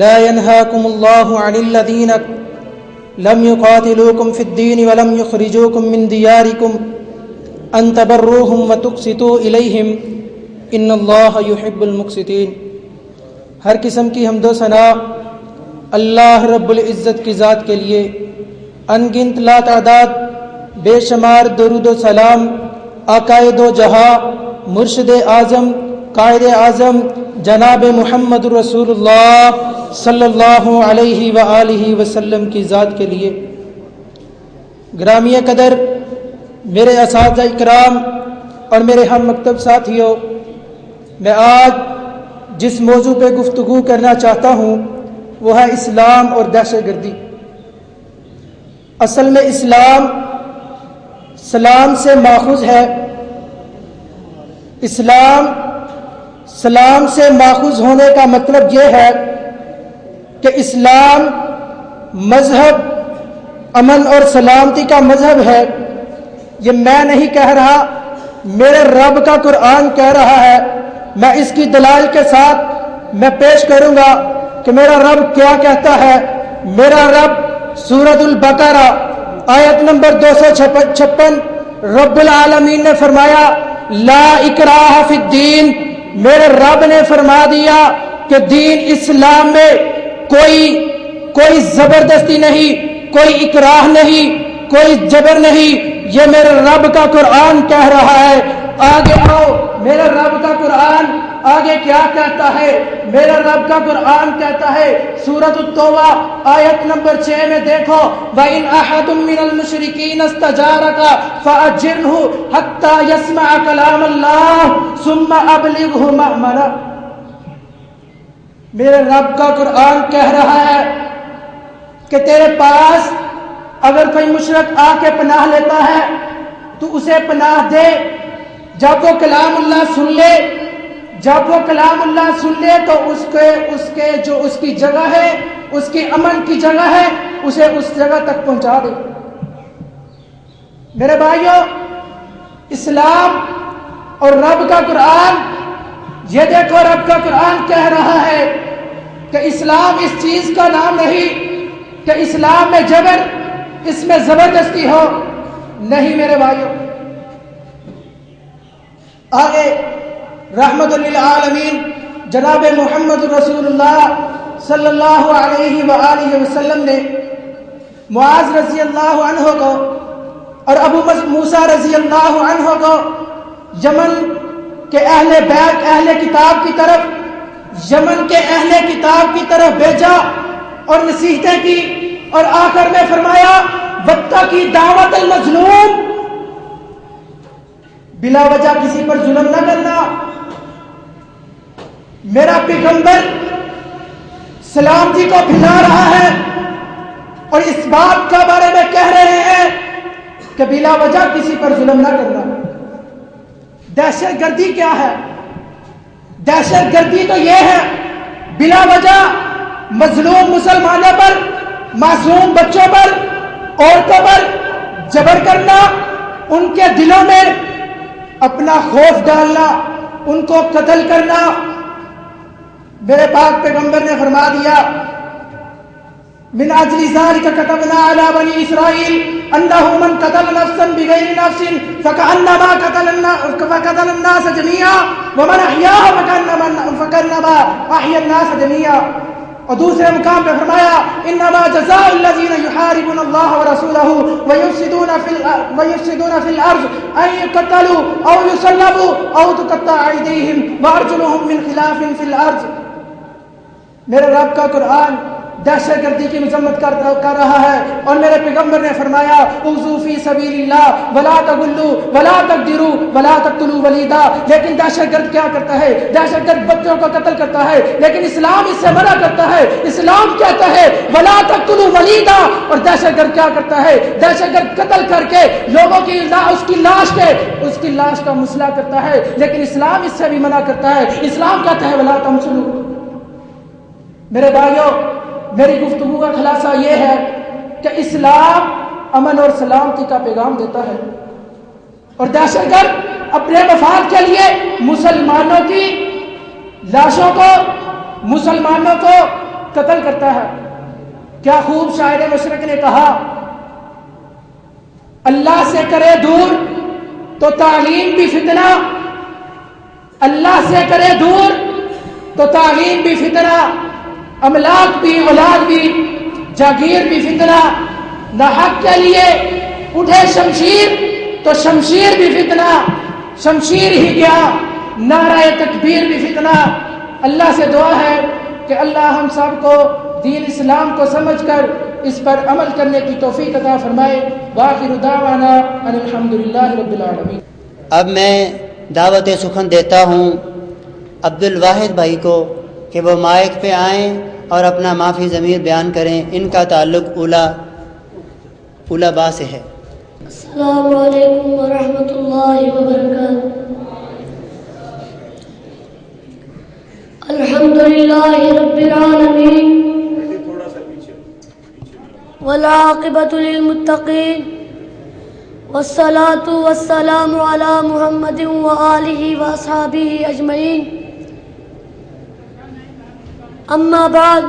لا ينهاكم الله عن الذين لم يقاتلوكم في الدين ولم يخرجوكم من دياركم أن تبروهم وتقسطوا إليهم إن الله يحب المقسطين۔ ہر قسم کی حمد و ثنا اللہ رب العزت کی ذات کے لیے، ان گنت لا تعداد بے شمار درود و سلام آقائے دو جہاں مرشد اعظم قائد اعظم جناب محمد رسول اللہ صلی اللہ علیہ وآلہ وسلم کی ذات کے لیے۔ گرامی قدر میرے اساتذہ اکرام اور میرے ہم مکتب ساتھیوں، میں آج جس موضوع پہ گفتگو کرنا چاہتا ہوں وہ ہے اسلام اور دہشت گردی۔ اصل میں اسلام سلام سے ماخوذ ہے۔ اسلام سلام سے ماخوذ ہونے کا مطلب یہ ہے کہ اسلام مذہب امن اور سلامتی کا مذہب ہے۔ یہ میں نہیں کہہ رہا، میرے رب کا قرآن کہہ رہا ہے۔ میں اس کی دلائل کے ساتھ میں پیش کروں گا کہ میرا رب کیا کہتا ہے۔ میرا رب سورۃ البقرہ آیت نمبر 256 رب العالمین نے فرمایا لا اکراہ فی الدین۔ میرے رب نے فرما دیا کہ دین اسلام میں کوئی زبردستی نہیں، کوئی اکراہ نہیں، کوئی جبر نہیں۔ یہ میرے رب کا قرآن کہہ رہا ہے۔ آگے آؤ، میرے رب کا قرآن آگے کیا کہتا ہے؟ میرا رب کا قرآن کہتا ہے سورۃ التوبہ آیت نمبر 6 میں دیکھو وَإِنْ أَحَدٌ مِّنَ الْمُشْرِكِينَ اسْتَجَارَكَ فَأَجِرْهُ حَتَّى يَسْمَعَ كَلَامَ اللَّهِ ثُمَّ أَبْلِغْهُ مَأْمَنَهُ۔ میرے رب کا قرآن کہہ رہا ہے کہ تیرے پاس اگر کوئی مشرک آ کے پناہ لیتا ہے تو اسے پناہ دے۔ جب وہ کلام اللہ سن لے، جب وہ کلام اللہ سن لے تو اس کے جو اس کی جگہ ہے، اس کی امن کی جگہ ہے، اسے اس جگہ تک پہنچا دے۔ میرے بھائیوں، اسلام اور رب کا قرآن، یہ دیکھو رب کا قرآن کہہ رہا ہے کہ اسلام اس چیز کا نام نہیں کہ اسلام میں جبر، اس میں زبردستی ہو، نہیں میرے بھائیوں۔ آگے رحمت للعالمین جناب محمد رسول اللہ صلی اللہ علیہ وآلہ وسلم نے معاذ رضی اللہ عنہ کو اور ابو موسیٰ رضی اللہ عنہ کو یمن کے اہل بیت اہل کتاب کی طرف، یمن کے اہل کتاب کی طرف بھیجا اور نصیحتیں کی، اور آخر میں فرمایا واتقی دعوت المظلوم، بلا وجہ کسی پر ظلم نہ کرنا۔ میرا پیغمبر سلامتی کو پھیلا رہا ہے اور اس بات کے بارے میں کہہ رہے ہیں کہ بلا وجہ کسی پر ظلم نہ کرنا۔ دہشت گردی کیا ہے؟ دہشت گردی تو یہ ہے بلا وجہ مظلوم مسلمانوں پر، معصوم بچوں پر، عورتوں پر جبر کرنا، ان کے دلوں میں اپنا خوف ڈالنا، ان کو قتل کرنا۔ میرے پاک پیغمبر نے فرما دیا من اجل ذلك كتبنا على بني اسرائيل انه من قتل نفسا بغير نفس فكأنما قتل الناس جميعا ومن احياها فكأنما احيا الناس جميعا۔ اور دوسرے مقام پہ فرمایا انما جزاء الذين يحاربون الله ورسوله ويفسدون في الارض ان يقتلوا او يصلبوا او تقطع ايديهم وارجلهم من خلاف في الارض۔ میرے رب کا قرآن دہشت گردی کی مذمت کر رہا ہے، اور میرے پیغمبر نے فرمایا اغزوا فی سبیل اللہ ولا تغلوا ولا تقدروا ولا تقتلوا ولیدا. لیکن دہشت گرد کیا کرتا ہے؟ دہشت گرد بچوں کو قتل کرتا ہے، لیکن اسلام اس سے منع کرتا ہے. اسلام کہتا ہے ولا تقتلوا ولیدا، اور دہشت گرد کیا کرتا ہے؟ دہشت گرد قتل کر کے لوگوں کی اس کی لاش کا مسئلہ کرتا ہے، لیکن اسلام اس سے بھی منع کرتا ہے. اسلام کہتا ہے ولا تمسلوا. میرے بھائیوں، میری گفتگو کا خلاصہ یہ ہے کہ اسلام امن اور سلامتی کا پیغام دیتا ہے، اور دہشت گرد اپنے مفاد کے لیے مسلمانوں کی لاشوں کو، مسلمانوں کو قتل کرتا ہے. کیا خوب شاعر مشرق نے کہا، اللہ سے کرے دور تو تعلیم بھی فتنہ، اللہ سے کرے دور تو تعلیم بھی فتنہ، املاک بھی، اولاد بھی، جاگیر بھی فتنہ. نہ حق کے لیے اٹھے شمشیر تو شمشیر بھی فتنہ، شمشیر ہی کیا نعرہ تکبیر بھی فتنہ. اللہ سے دعا ہے کہ اللہ ہم سب کو دین اسلام کو سمجھ کر اس پر عمل کرنے کی توفیق عطا فرمائے. وآخر دعوانا ان الحمدللہ رب العالمین. اب میں دعوت سخن دیتا ہوں عبد الواحد بھائی کو کہ وہ مائک پہ آئیں اور اپنا معافی ضمیر بیان کریں. ان کا تعلق اولا با سے ہے. السلام علیکم ورحمۃ اللہ وبرکاتہ. الحمدللہ رب العالمین والعاقبۃ للمتقین والصلاة والسلام علی محمد وآلہ واصحابہ اجمعین. اما بعد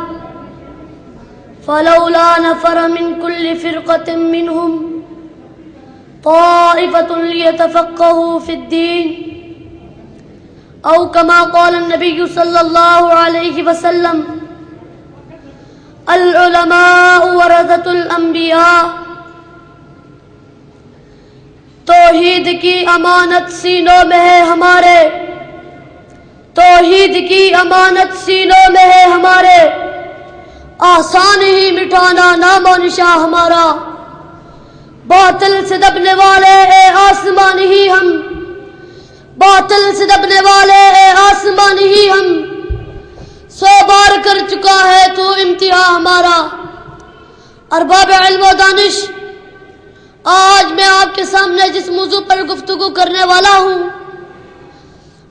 فلولا نفر من كل فرقة منهم طائفة ليتفقهوا في الدين او كما قال النبي صلى الله عليه وسلم العلماء ورثة الانبیاء. توحید کی امانت سینوں میں ہے ہمارے، توحید کی امانت سینوں میں ہے ہمارے، آسان ہی مٹانا نام و نشاں ہمارا. باطل سے دبنے والے اے آسمان ہی ہم، باطل سے دبنے والے اے آسمان ہی ہم، 100 بار کر چکا ہے تو امتحان ہمارا. ارباب علم و دانش، آج میں آپ کے سامنے جس موضوع پر گفتگو کرنے والا ہوں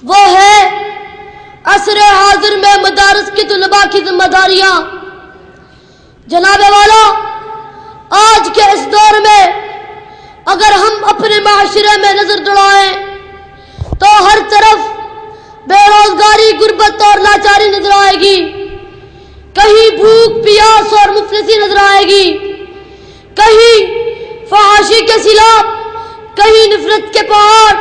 وہ ہے عصر حاضر میں مدارس کی طلباء کی ذمہ داریاں. جناب والا، آج کے اس دور میں اگر ہم اپنے معاشرے میں نظر دوڑائیں تو ہر طرف بے روزگاری، غربت اور لاچاری نظر آئے گی. کہیں بھوک پیاس اور مفلسی نظر آئے گی، کہیں فحاشی کے سیلاب، کہیں نفرت کے پہاڑ،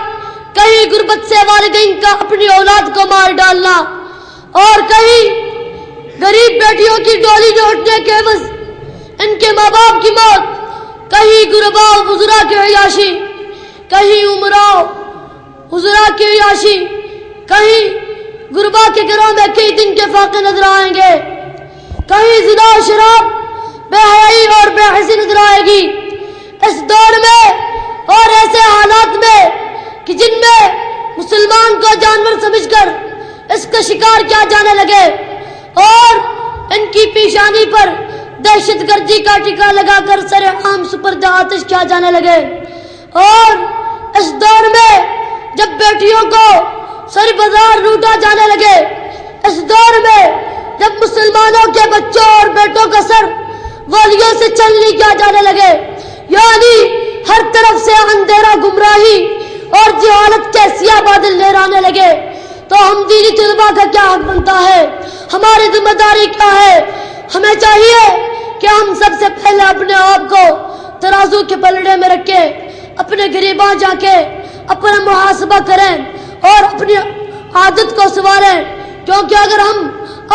کہیں غربت سے والدین کا اپنی اولاد کو مار ڈالنا، اور کہیں غریب بیٹیوں کی ڈولی میں اٹھنے کے عوض ان کے ماں باپ کی موت، کہیں غرباء وزراء کی عیاشی، کہیں امراء وزراء کی عیاشی، کہیں غرباء کے گھروں میں کئی دن کے فاقے نظر آئیں گے، کہیں زنا و شراب، بے حیائی اور بے حسی نظر آئے گی. اس دور میں اور ایسے حالات میں کہ جن میں مسلمان کو جانور سمجھ کر اس کا شکار کیا جانے لگے اور ان کی پیشانی پر دہشت گردی کا ٹیکا لگا کر سر عام سپرد آتش کیا جانے لگے، اور اس دور میں جب بیٹیوں کو سر بازار لوٹا جانے لگے، اس دور میں جب مسلمانوں کے بچوں اور بیٹوں کا سر والیوں سے چلنی کیا جانے لگے، یعنی ہر طرف سے اندھیرا، گمراہی اور جہالت کے سیاہ بادل لہرانے لگے، تو ہم دینی طلباء کا کیا حق بنتا ہے؟ ہماری ذمہ داری کیا ہے؟ ہمیں چاہیے کہ ہم سب سے پہلے اپنے آپ کو ترازو کے پلڑے میں رکھیں، اپنے غریباں جا کے اپنا محاسبہ کریں اور اپنی عادت کو سنواریں، کیونکہ اگر ہم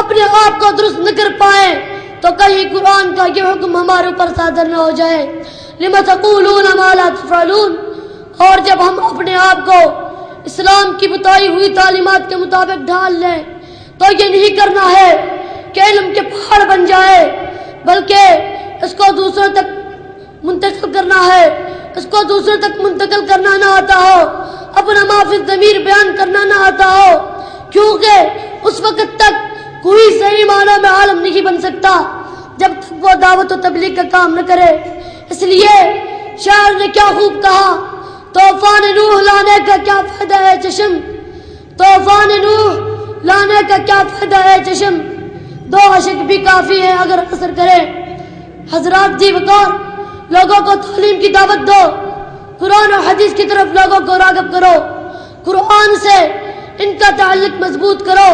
اپنے آپ کو درست نہ کر پائیں تو کہیں قرآن کا یہ حکم ہمارے اوپر صادر نہ ہو جائے، لِمَ تَقُولُونَ مَا لَا تَفْعَلُونَ. اور جب ہم اپنے آپ کو اسلام کی بتائی ہوئی تعلیمات کے مطابق ڈھال لیں تو یہ نہیں کرنا ہے کہ علم کے پہاڑ بن جائے، بلکہ اس کو دوسروں تک منتقل کرنا ہے، اس کو دوسروں تک منتقل کرنا نہ آتا ہو، اپنا معافی ضمیر بیان کرنا نہ آتا ہو، کیونکہ اس وقت تک کوئی صحیح معنوں میں عالم نہیں بن سکتا جب تک وہ دعوت و تبلیغ کا کام نہ کرے۔ اس لیے شاعر نے کیا خوب کہا، طوفان نوح لانے کا کیا فائدہ ہے چشم، طوفان نوح لانے کا کیا فائدہ ہے چشم، دو عاشق بھی کافی ہے اگر اثر کرے۔ حضرات جی وقار، لوگوں کو تعلیم کی دعوت دو، قرآن و حدیث کی طرف لوگوں کو راغب کرو، قرآن سے ان کا تعلق مضبوط کرو۔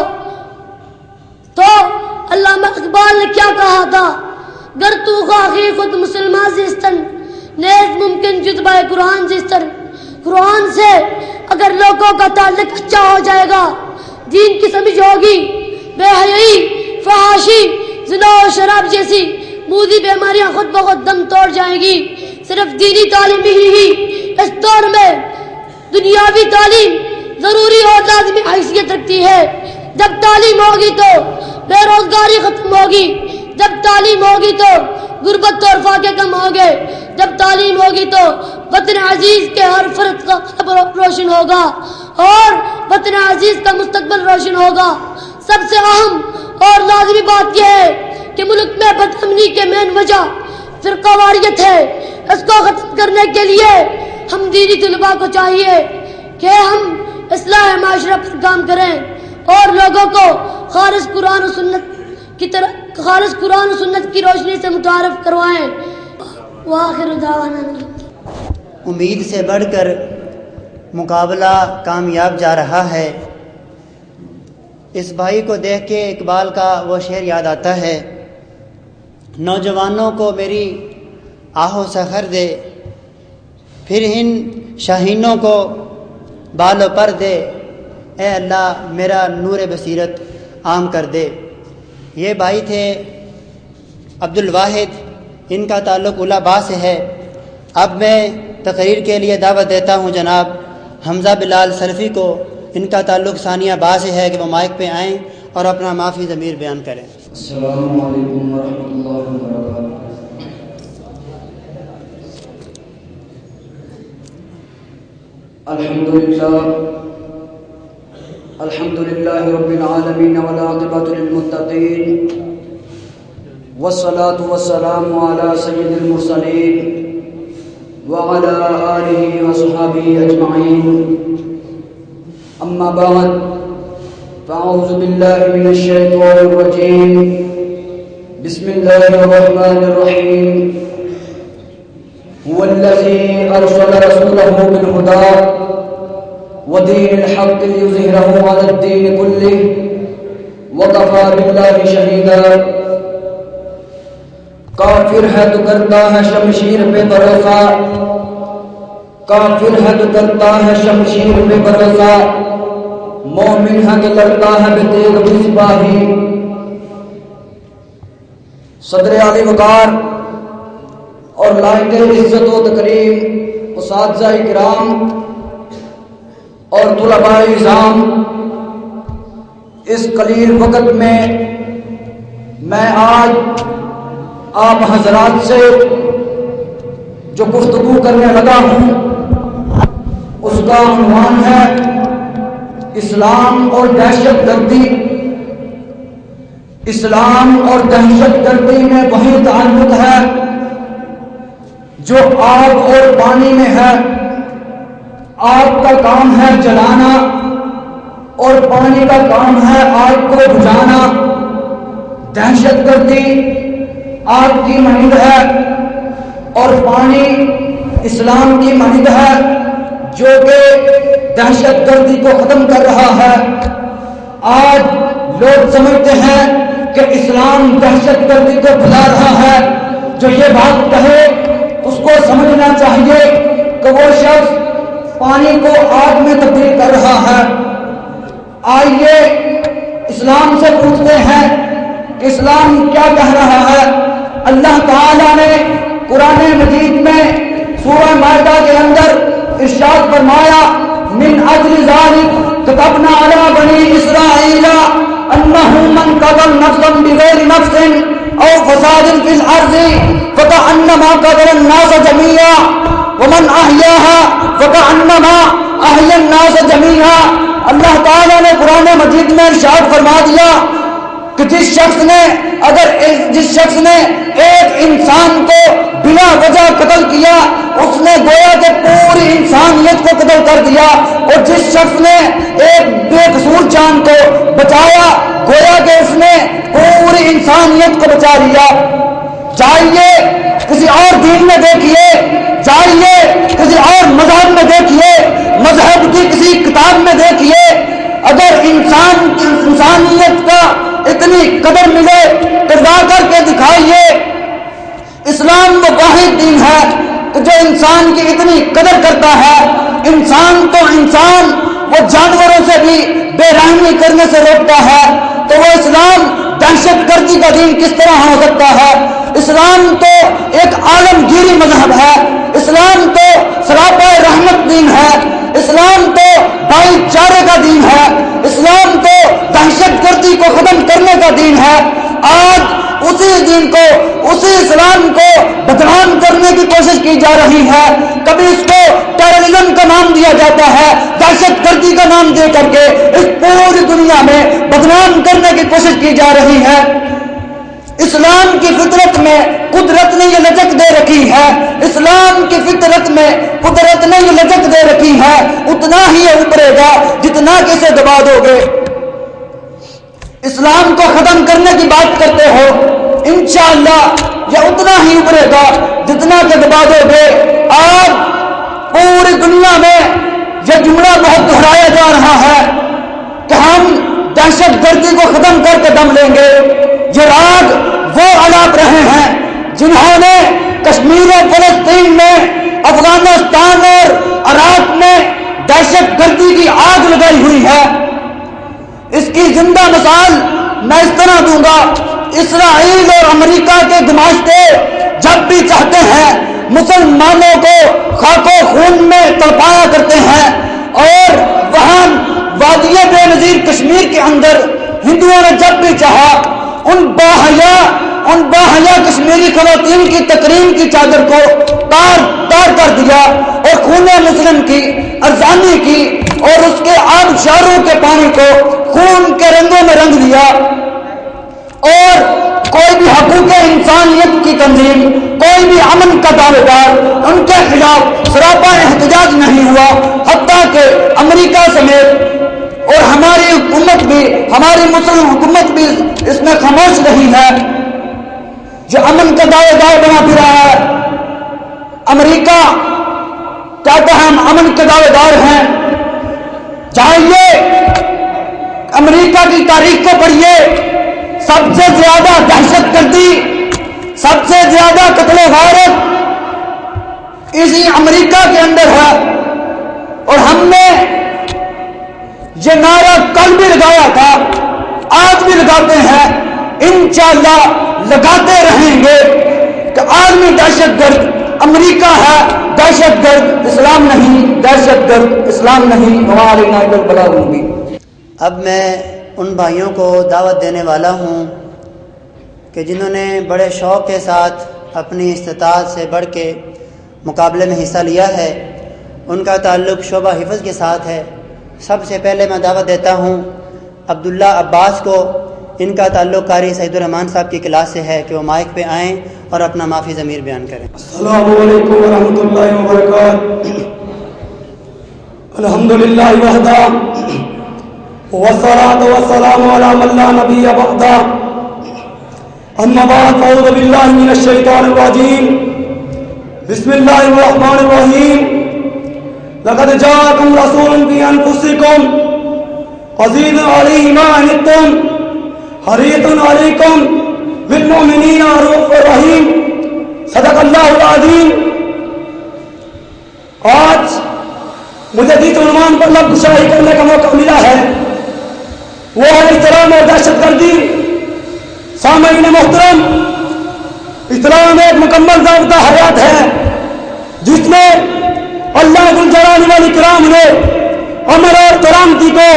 تو علامہ اقبال نے کیا کہا تھا، گر تو خواہی خود مسلمان زیستن نیز ممکن جذبہ قرآن زیستن۔ قرآن سے اگر لوگوں کا تعلق اچھا ہو جائے گا، دین کی سمجھ ہوگی، بے حیائی، فحاشی، زنا و شراب جیسی موذی بیماریاں خود بخود دم توڑ جائیں گی۔ صرف دینی تعلیم ہی اس دور میں دنیاوی تعلیم ضروری اور لازمی حیثیت رکھتی ہے۔ جب تعلیم ہوگی تو بے روزگاری ختم ہوگی، جب تعلیم ہوگی تو غربت اور فاقے کم ہوں گے، جب تعلیم ہوگی تو وطن عزیز کے ہر فرد کا قلب روشن ہوگا اور وطن عزیز کا مستقبل روشن ہوگا۔ سب سے اہم اور لازمی بات یہ ہے کہ ملک میں بد امنی کے مین وجہ فرقہ واریت ہے۔ اس کو ختم کرنے کے لیے ہم دینی طلباء کو چاہیے کہ ہم اصلاح معاشرہ پر کام کریں اور لوگوں کو خالص قرآن و سنت کی روشنی سے متعارف کروائیں۔ وآخر دعوانا امید سے بڑھ کر مقابلہ کامیاب جا رہا ہے۔ اس بھائی کو دیکھ کے اقبال کا وہ شعر یاد آتا ہے، نوجوانوں کو میری آہو سحر دے، پھر ان شاہینوں کو بال و پر دے، اے اللہ میرا نور بصیرت عام کر دے۔ یہ بھائی تھے عبد الواحد، ان کا تعلق اولابا سے ہے۔ اب میں تقریر کے لیے دعوت دیتا ہوں جناب حمزہ بلال سلفی کو، ان کا تعلق ثانیہ با سے ہے کہ وہ مائک پہ آئیں اور اپنا معافی ضمیر بیان کریں۔ السلام علیکم ورحمۃ اللہ وبرکاتہ۔ الحمد للہ رب العالمین والعاقبۃ للمتقین والصلاة والسلام علی سید المرسلین وعلی آلہ وصحبہ اجمعین، اما بعد فاعوذ باللہ من الشیطان الرجیم، بسم اللہ الرحمن الرحیم، هو الذی ارسل رسولہ بالہدی ودین الحق لیظہرہ علی الدین کلہ وکفی باللہ شہیدا۔ کافر ہے تو کرتا ہے شمشیر پہ بھروسہ، کافر ہے تو کرتا ہے شمشیر پہ بھروسہ، مومن ہے تو لڑتا ہے بے تیغ بھی سپاہی۔ صدر علی وقار اور لائق عزت و تکریم اساتذہ کرام اور طلباء نظام، اس قلیل وقت میں آج آپ حضرات سے جو گفتگو کرنے لگا ہوں اس کا عنوان ہے اسلام اور دہشت گردی۔ اسلام اور دہشت گردی میں وہی تعلق ہے جو آگ اور پانی میں ہے۔ آگ کا کام ہے جلانا اور پانی کا کام ہے آگ کو بجھانا۔ دہشت گردی آگ کی مانند ہے اور پانی اسلام کی مانند ہے جو کہ دہشت گردی کو ختم کر رہا ہے۔ آج لوگ سمجھتے ہیں کہ اسلام دہشت گردی کو بھلا رہا ہے۔ جو یہ بات کہے اس کو سمجھنا چاہیے کہ وہ شخص پانی کو آگ میں تبدیل کر رہا ہے۔ آئیے اسلام سے پوچھتے ہیں کہ اسلام کیا کہہ رہا ہے۔ اللہ تعالیٰ نے قرآن مجید میں سورہ مائدہ کے اندر ارشاد فرمایا، من اجل ذلک كتبنا على بني اسرائیل انه من قتل نفسا بغیر نفس أو فساد في الأرض فكأنما قتل الناس جميعا ومن أحياها فكأنما أحيا الناس جميعا. اللہ تعالیٰ نے قرآن مجید میں ارشاد فرما دیا کہ جس شخص نے ایک انسان کو بلا وجہ قتل کیا اس نے گویا کہ پوری انسانیت کو قتل کر دیا، اور جس شخص نے ایک بے قصور جان کو بچایا گویا کہ اس نے پوری انسانیت کو بچا لیا. جائیے کسی اور دین میں دیکھیے، جائیے کسی اور مذہب میں دیکھیے، مذہب کی کسی کتاب میں دیکھیے، اگر انسانیت کا اتنی قدر ملے تو لا کر کے دکھائیے. اسلام وہ واحد دین ہے کہ جو انسان کی اتنی قدر کرتا ہے. انسان تو انسان وہ جانوروں سے بھی بے رحمی کرنے سے روکتا ہے، تو وہ اسلام دہشت گردی کا دین کس طرح ہو سکتا ہے؟ اسلام تو ایک عالمگیری مذہب ہے، اسلام تو سراپا رحمت دین ہے، اسلام تو بھائی چارے کا دین ہے، اسلام تو دہشت گردی کو ختم کرنے کا دین ہے. آج اسی دین کو، اسی اسلام کو بدنام کرنے کی کوشش کی جا رہی ہے. کبھی اس کو ٹیررزم کا نام دیا جاتا ہے، دہشت گردی کا نام دے کر کے اس پوری دنیا میں بدنام کرنے کی کوشش کی جا رہی ہے. اسلام کی فطرت میں قدرت نے یہ لچک دے رکھی ہے، اسلام کی فطرت میں قدرت نے یہ لچک دے رکھی ہے، اتنا ہی یہ ابھرے گا جتنا کہ اسے دبا دو گے. اسلام کو ختم کرنے کی بات کرتے ہو، انشاءاللہ یہ اتنا ہی ابھرے گا جتنا کہ دبا دو گے. آج پوری دنیا میں یہ جملہ بہت دہرایا جا رہا ہے کہ ہم دہشت گردی کو ختم کر کے دم لیں گے. یہ راگ وہ اڑاپ رہے ہیں جنہوں نے کشمیر و فلسطین میں، افغانستان اور عراق میں دہشت گردی کی آگ لگائی ہوئی ہے. اس کی زندہ مثال میں اس طرح دوں گا، اسرائیل اور امریکہ کے گماشتے جب بھی چاہتے ہیں مسلمانوں کو خاک و خون میں تڑپایا کرتے ہیں، اور وہاں وادی بے نظیر کشمیر کے اندر ہندوؤں نے جب بھی چاہا ان باحیا کشمیری خواتین کی تکریم کی چادر کو تار کر دیا اور خون مسلم کی ارزانی کی اور اس کے آبشاروں کے پانی کو خون کے رنگوں میں رنگ دیا. اور کوئی بھی حقوق انسانیت کی تنظیم، کوئی بھی امن کا دعوے دار ان کے خلاف سراپا احتجاج نہیں ہوا، حتیٰ کہ امریکہ سمیت اور ہماری حکومت بھی، ہماری مسلم حکومت بھی اس میں خاموش رہی ہے. جو امن کا دعوے دار بنا پھر رہا ہے، امریکہ کہتا ہے ہم امن کے دعوے دار ہیں. جائیے امریکہ کی تاریخ کو پڑھیے، سب سے زیادہ دہشت گردی، سب سے زیادہ قتل و غارت اسی امریکہ کے اندر ہے. اور ہم نے یہ نعرہ کل بھی لگایا تھا، آج بھی لگاتے ہیں، انشاءاللہ لگاتے رہیں گے کہ عالمی دہشت گرد امریکہ ہے، دہشت گرد اسلام نہیں، دہشت گرد اسلام نہیں. ہمارے نائب البلاغ مبین. اب میں ان بھائیوں کو دعوت دینے والا ہوں کہ جنہوں نے بڑے شوق کے ساتھ اپنی استطاعت سے بڑھ کے مقابلے میں حصہ لیا ہے، ان کا تعلق شعبہ حفظ کے ساتھ ہے. سب سے پہلے میں دعوت دیتا ہوں عبداللہ عباس کو، ان کا تعلق قاری سعید الرحمان صاحب کی کلاس سے ہے، کہ وہ مائک پہ آئیں اور اپنا معافی ضمیر بیان کریں. السلام علیکم ورحمۃ اللہ وبرکاتہ. الحمدللہ وحدہ والصلاة والسلام علی من لا نبی بعدہ. اما بعد فاعوذ باللہ من الشیطان الرجیم. بسم اللہ الرحمن الرحیم. لقد جاءکم رسول فی انفسکم عزیز علیہ ما عنتم حریص علیکم بالمؤمنین رؤوف رحیم. صدق اللہ العظیم. آج مجھے جس عنوان پر لفظ گشائی کرنے کا موقع ملا ہے وہ ہے اسلام اور دہشت گردی. سامعین محترم، اسلام ایک مکمل ضابطہ حیات ہے جس میں اللہ ذو الجلال والاکرام نے امر اور کرامتی کو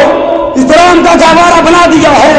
اسلام کا گہوارہ بنا دیا ہے.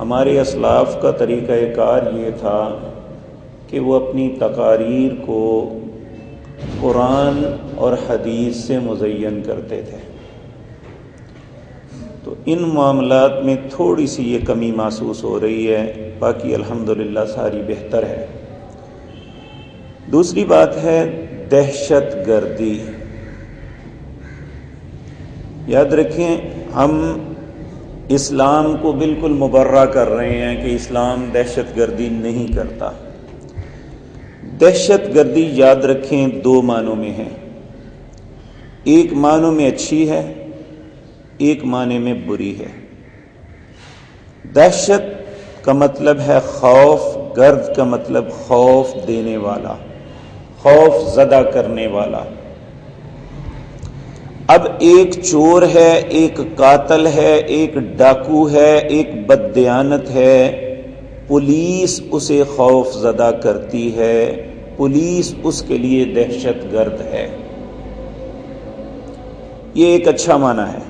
ہمارے اسلاف کا طریقہ کار یہ تھا کہ وہ اپنی تقاریر کو قرآن اور حدیث سے مزین کرتے تھے. تو ان معاملات میں تھوڑی سی یہ کمی محسوس ہو رہی ہے، باقی الحمدللہ ساری بہتر ہے. دوسری بات ہے دہشت گردی. یاد رکھیں، ہم اسلام کو بالکل مبرہ کر رہے ہیں کہ اسلام دہشت گردی نہیں کرتا. دہشت گردی یاد رکھیں دو معنوں میں ہے. ایک معنوں میں اچھی ہے، ایک معنی میں بری ہے. دہشت کا مطلب ہے خوف، گرد کا مطلب خوف دینے والا، خوف زدہ کرنے والا. اب ایک چور ہے، ایک قاتل ہے، ایک ڈاکو ہے، ایک بددیانت ہے، پولیس اسے خوف زدہ کرتی ہے، پولیس اس کے لیے دہشت گرد ہے. یہ ایک اچھا معنی ہے.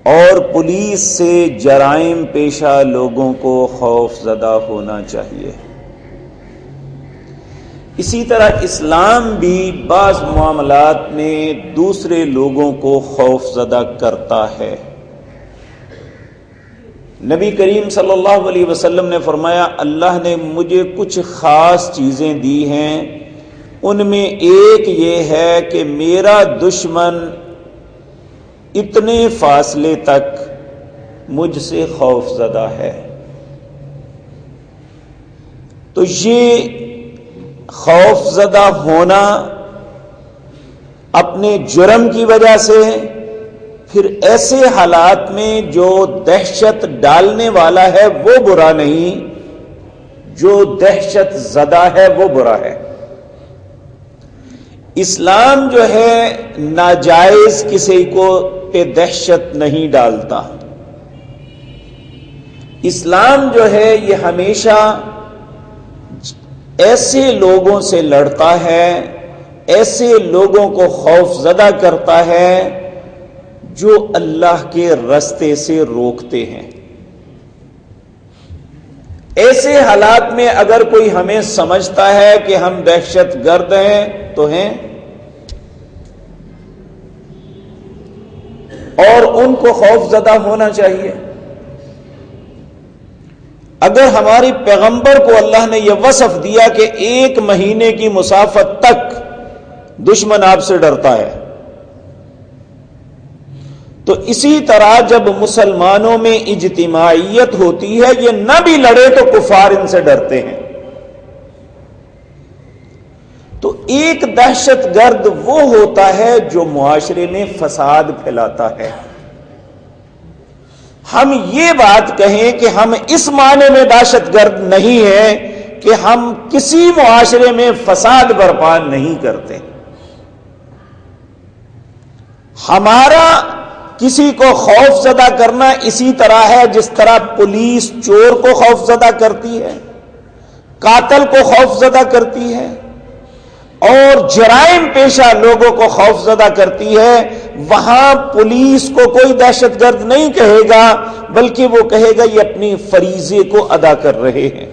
اور پولیس سے جرائم پیشہ لوگوں کو خوف زدہ ہونا چاہیے. اسی طرح اسلام بھی بعض معاملات میں دوسرے لوگوں کو خوف زدہ کرتا ہے. نبی کریم صلی اللہ علیہ وسلم نے فرمایا اللہ نے مجھے کچھ خاص چیزیں دی ہیں، ان میں ایک یہ ہے کہ میرا دشمن اتنے فاصلے تک مجھ سے خوف زدہ ہے. تو یہ خوف زدہ ہونا اپنے جرم کی وجہ سے، پھر ایسے حالات میں جو دہشت ڈالنے والا ہے وہ برا نہیں، جو دہشت زدہ ہے وہ برا ہے. اسلام جو ہے ناجائز کسی کو پہ دہشت نہیں ڈالتا. اسلام جو ہے یہ ہمیشہ ایسے لوگوں سے لڑتا ہے، ایسے لوگوں کو خوف زدہ کرتا ہے جو اللہ کے راستے سے روکتے ہیں. ایسے حالات میں اگر کوئی ہمیں سمجھتا ہے کہ ہم دہشت گرد ہیں تو ہیں، اور ان کو خوف زدہ ہونا چاہیے. اگر ہماری پیغمبر کو اللہ نے یہ وصف دیا کہ 1 مہینے کی مسافت تک دشمن آپ سے ڈرتا ہے، تو اسی طرح جب مسلمانوں میں اجتماعیت ہوتی ہے، یہ نہ بھی لڑے تو کفار ان سے ڈرتے ہیں. تو ایک دہشت گرد وہ ہوتا ہے جو معاشرے میں فساد پھیلاتا ہے. ہم یہ بات کہیں کہ ہم اس معنی میں دہشت گرد نہیں ہیں کہ ہم کسی معاشرے میں فساد برپا نہیں کرتے. ہمارا کسی کو خوف زدہ کرنا اسی طرح ہے جس طرح پولیس چور کو خوف زدہ کرتی ہے، قاتل کو خوف زدہ کرتی ہے، اور جرائم پیشہ لوگوں کو خوف زدہ کرتی ہے. وہاں پولیس کو کوئی دہشت گرد نہیں کہے گا، بلکہ وہ کہے گا یہ اپنی فریضے کو ادا کر رہے ہیں.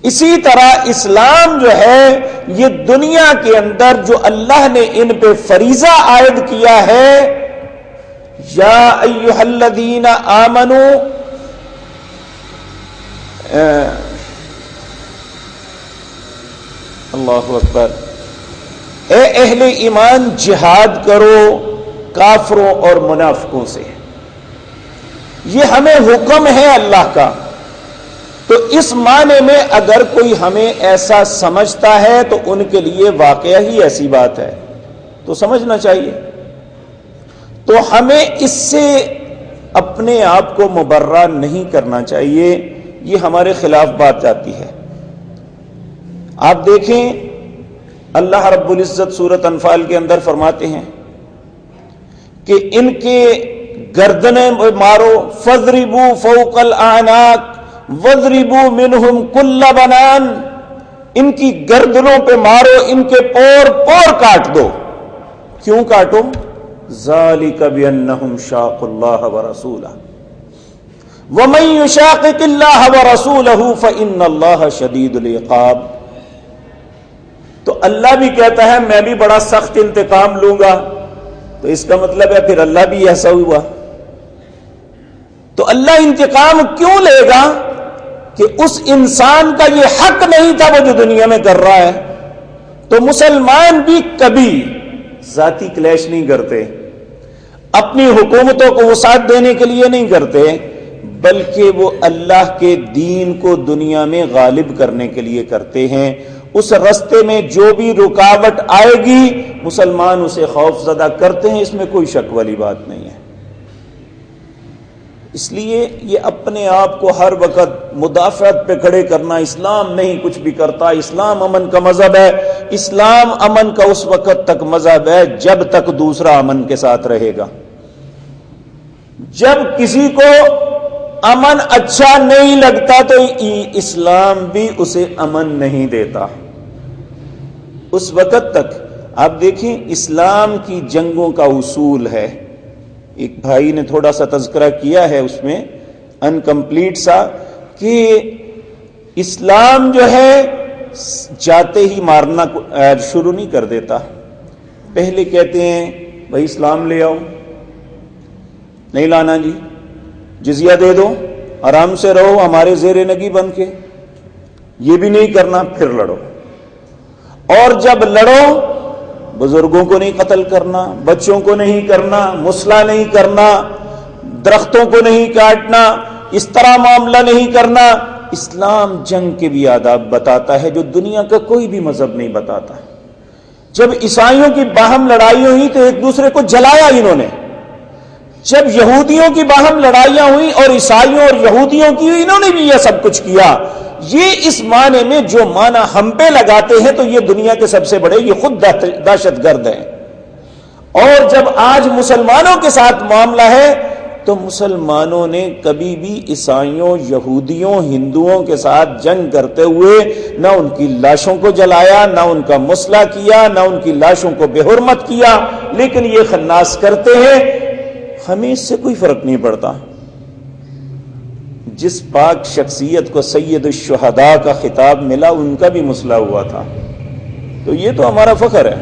اسی طرح اسلام جو ہے یہ دنیا کے اندر جو اللہ نے ان پہ فریضہ عائد کیا ہے، یا ایھا الذین آمنوا، اللہ اکبر، اے اہل ایمان جہاد کرو کافروں اور منافقوں سے. یہ ہمیں حکم ہے اللہ کا. تو اس معنی میں اگر کوئی ہمیں ایسا سمجھتا ہے تو ان کے لیے واقعہ ہی ایسی بات ہے تو سمجھنا چاہیے. تو ہمیں اس سے اپنے آپ کو مبرہ نہیں کرنا چاہیے، یہ ہمارے خلاف بات جاتی ہے. آپ دیکھیں اللہ رب العزت سورۃ انفال کے اندر فرماتے ہیں کہ ان کے گردنیں مارو، فَاضْرِبُوا فَوْقَ الْأَعْنَاقِ وَاضْرِبُوا مِنْهُمْ كُلَّ بَنَانٍ، ان کی گردنوں پہ مارو، ان کے پور کاٹ دو. کیوں کاٹو؟ ذَلِكَ بِأَنَّهُمْ شَاقُوا اللَّهَ وَرَسُولَهُ، وَمَن يُشَاقِقِ اللَّهَ وَرَسُولَهُ فَإِنَّ اللَّهَ شَدِيدُ الْعِقَابِ. تو اللہ بھی کہتا ہے میں بھی بڑا سخت انتقام لوں گا، تو اس کا مطلب ہے پھر اللہ بھی ایسا ہوا. تو اللہ انتقام کیوں لے گا کہ اس انسان کا یہ حق نہیں تھا وہ جو دنیا میں کر رہا ہے. تو مسلمان بھی کبھی ذاتی کلیش نہیں کرتے، اپنی حکومتوں کو وسعت دینے کے لیے نہیں کرتے، بلکہ وہ اللہ کے دین کو دنیا میں غالب کرنے کے لیے کرتے ہیں. اس رستے میں جو بھی رکاوٹ آئے گی مسلمان اسے خوف زدہ کرتے ہیں، اس میں کوئی شک والی بات نہیں ہے. اس لیے یہ اپنے آپ کو ہر وقت مدافعت پہ کھڑے کرنا، اسلام نہیں کچھ بھی کرتا، اسلام امن کا مذہب ہے. اسلام امن کا اس وقت تک مذہب ہے جب تک دوسرا امن کے ساتھ رہے گا. جب کسی کو امن اچھا نہیں لگتا تو اسلام بھی اسے امن نہیں دیتا. اس وقت تک آپ دیکھیں اسلام کی جنگوں کا اصول ہے. ایک بھائی نے تھوڑا سا تذکرہ کیا ہے اس میں انکمپلیٹ سا، کہ اسلام جو ہے جاتے ہی مارنا شروع نہیں کر دیتا. پہلے کہتے ہیں بھائی اسلام لے آؤ، نہیں لانا جی، جزیہ دے دو، آرام سے رہو ہمارے زیر نگی بن کے، یہ بھی نہیں کرنا، پھر لڑو. اور جب لڑو بزرگوں کو نہیں قتل کرنا، بچوں کو نہیں کرنا، مسئلہ نہیں کرنا، درختوں کو نہیں کاٹنا، اس طرح معاملہ نہیں کرنا. اسلام جنگ کے بھی آداب بتاتا ہے جو دنیا کا کوئی بھی مذہب نہیں بتاتا. جب عیسائیوں کی باہم لڑائی ہوئی تو ایک دوسرے کو جلایا انہوں نے. جب یہودیوں کی باہم لڑائیاں ہوئی اور عیسائیوں اور یہودیوں کی ہوئی، انہوں نے بھی یہ سب کچھ کیا. یہ اس معنی میں جو معنی ہم پہ لگاتے ہیں تو یہ دنیا کے سب سے بڑے، یہ خود دہشت گرد ہیں. اور جب آج مسلمانوں کے ساتھ معاملہ ہے تو مسلمانوں نے کبھی بھی عیسائیوں، یہودیوں، ہندوؤں کے ساتھ جنگ کرتے ہوئے نہ ان کی لاشوں کو جلایا، نہ ان کا مسئلہ کیا، نہ ان کی لاشوں کو بے حرمت کیا. لیکن یہ خناس کرتے ہیں، ہمیں اس سے کوئی فرق نہیں پڑتا. جس پاک شخصیت کو سید الشہداء کا خطاب ملا ان کا بھی مسئلہ ہوا تھا، تو یہ تو ہمارا فخر ہے.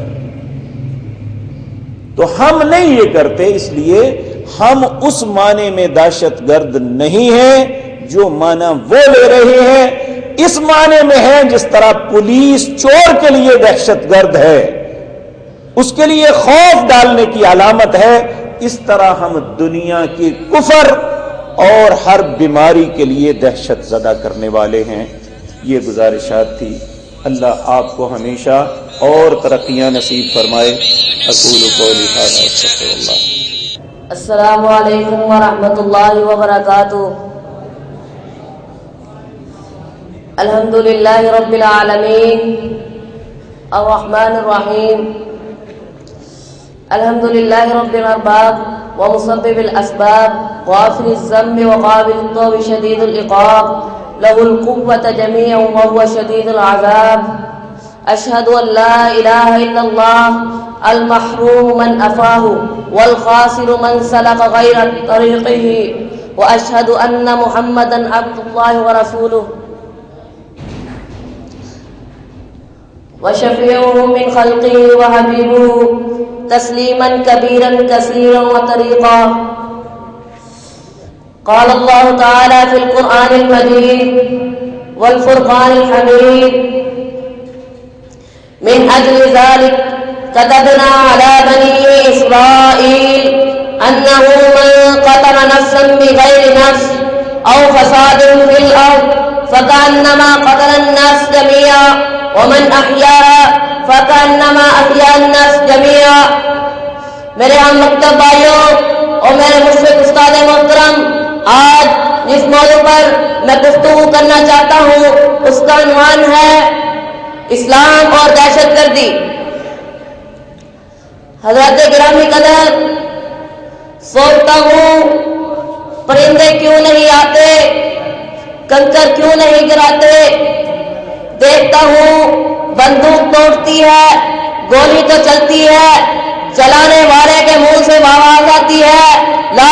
تو ہم نہیں یہ کرتے، اس لیے ہم اس معنی میں دہشت گرد نہیں ہیں جو معنی وہ لے رہے ہیں. اس معنی میں ہے جس طرح پولیس چور کے لیے دہشت گرد ہے، اس کے لیے خوف ڈالنے کی علامت ہے، اس طرح ہم دنیا کی کفر اور ہر بیماری کے لیے دہشت زدہ کرنے والے ہیں. یہ گزارشات تھی. اللہ آپ کو ہمیشہ اور ترقیاں نصیب فرمائے. اقول قولی ھذا واستغفر اللہ. السلام علیکم ورحمۃ اللہ وبرکاتہ. الحمد للہ رب العالمین الرحمن الرحیم الحمد للہ رب الارباب ومسبب الاسباب غافر الذنب وقابل التوب شدید العقاب له القوة جميعا وهو شدید العذاب. اشهد ان لا الہ الا اللہ المحروم من افاہ والخاسر من سلک غیر طریقہ واشهد ان محمدا عبد اللہ ورسولہ وشفيعه من خلقه وحبيبه تسليما كبيرا كثيرا وطريقا. قال الله تعالى في القرآن المجيد والفرقان الحميد من أجل ذلك كتبنا على بني إسرائيل أنه من قتل نفسا بغير نفس أو فساد في الأرض فكأنما قتل الناس جميعا ومن أحياها فكأنما أحيا الناس جميعا. میرے ہم مکتب بھائیوں اور میرے مشفق استاد محترم، آج جس موضوع پر میں گفتگو کرنا چاہتا ہوں اس کا عنوان ہے اسلام اور دہشت گردی. حضرات گرامی قدر، سوچتا ہوں پرندے کیوں نہیں آتے، کنکر کیوں نہیں گراتے. دیکھتا ہوں بندوق ٹوٹتی ہے، گولی تو چلتی ہے، چلانے والے کے منہ سے آواز آتی ہے لا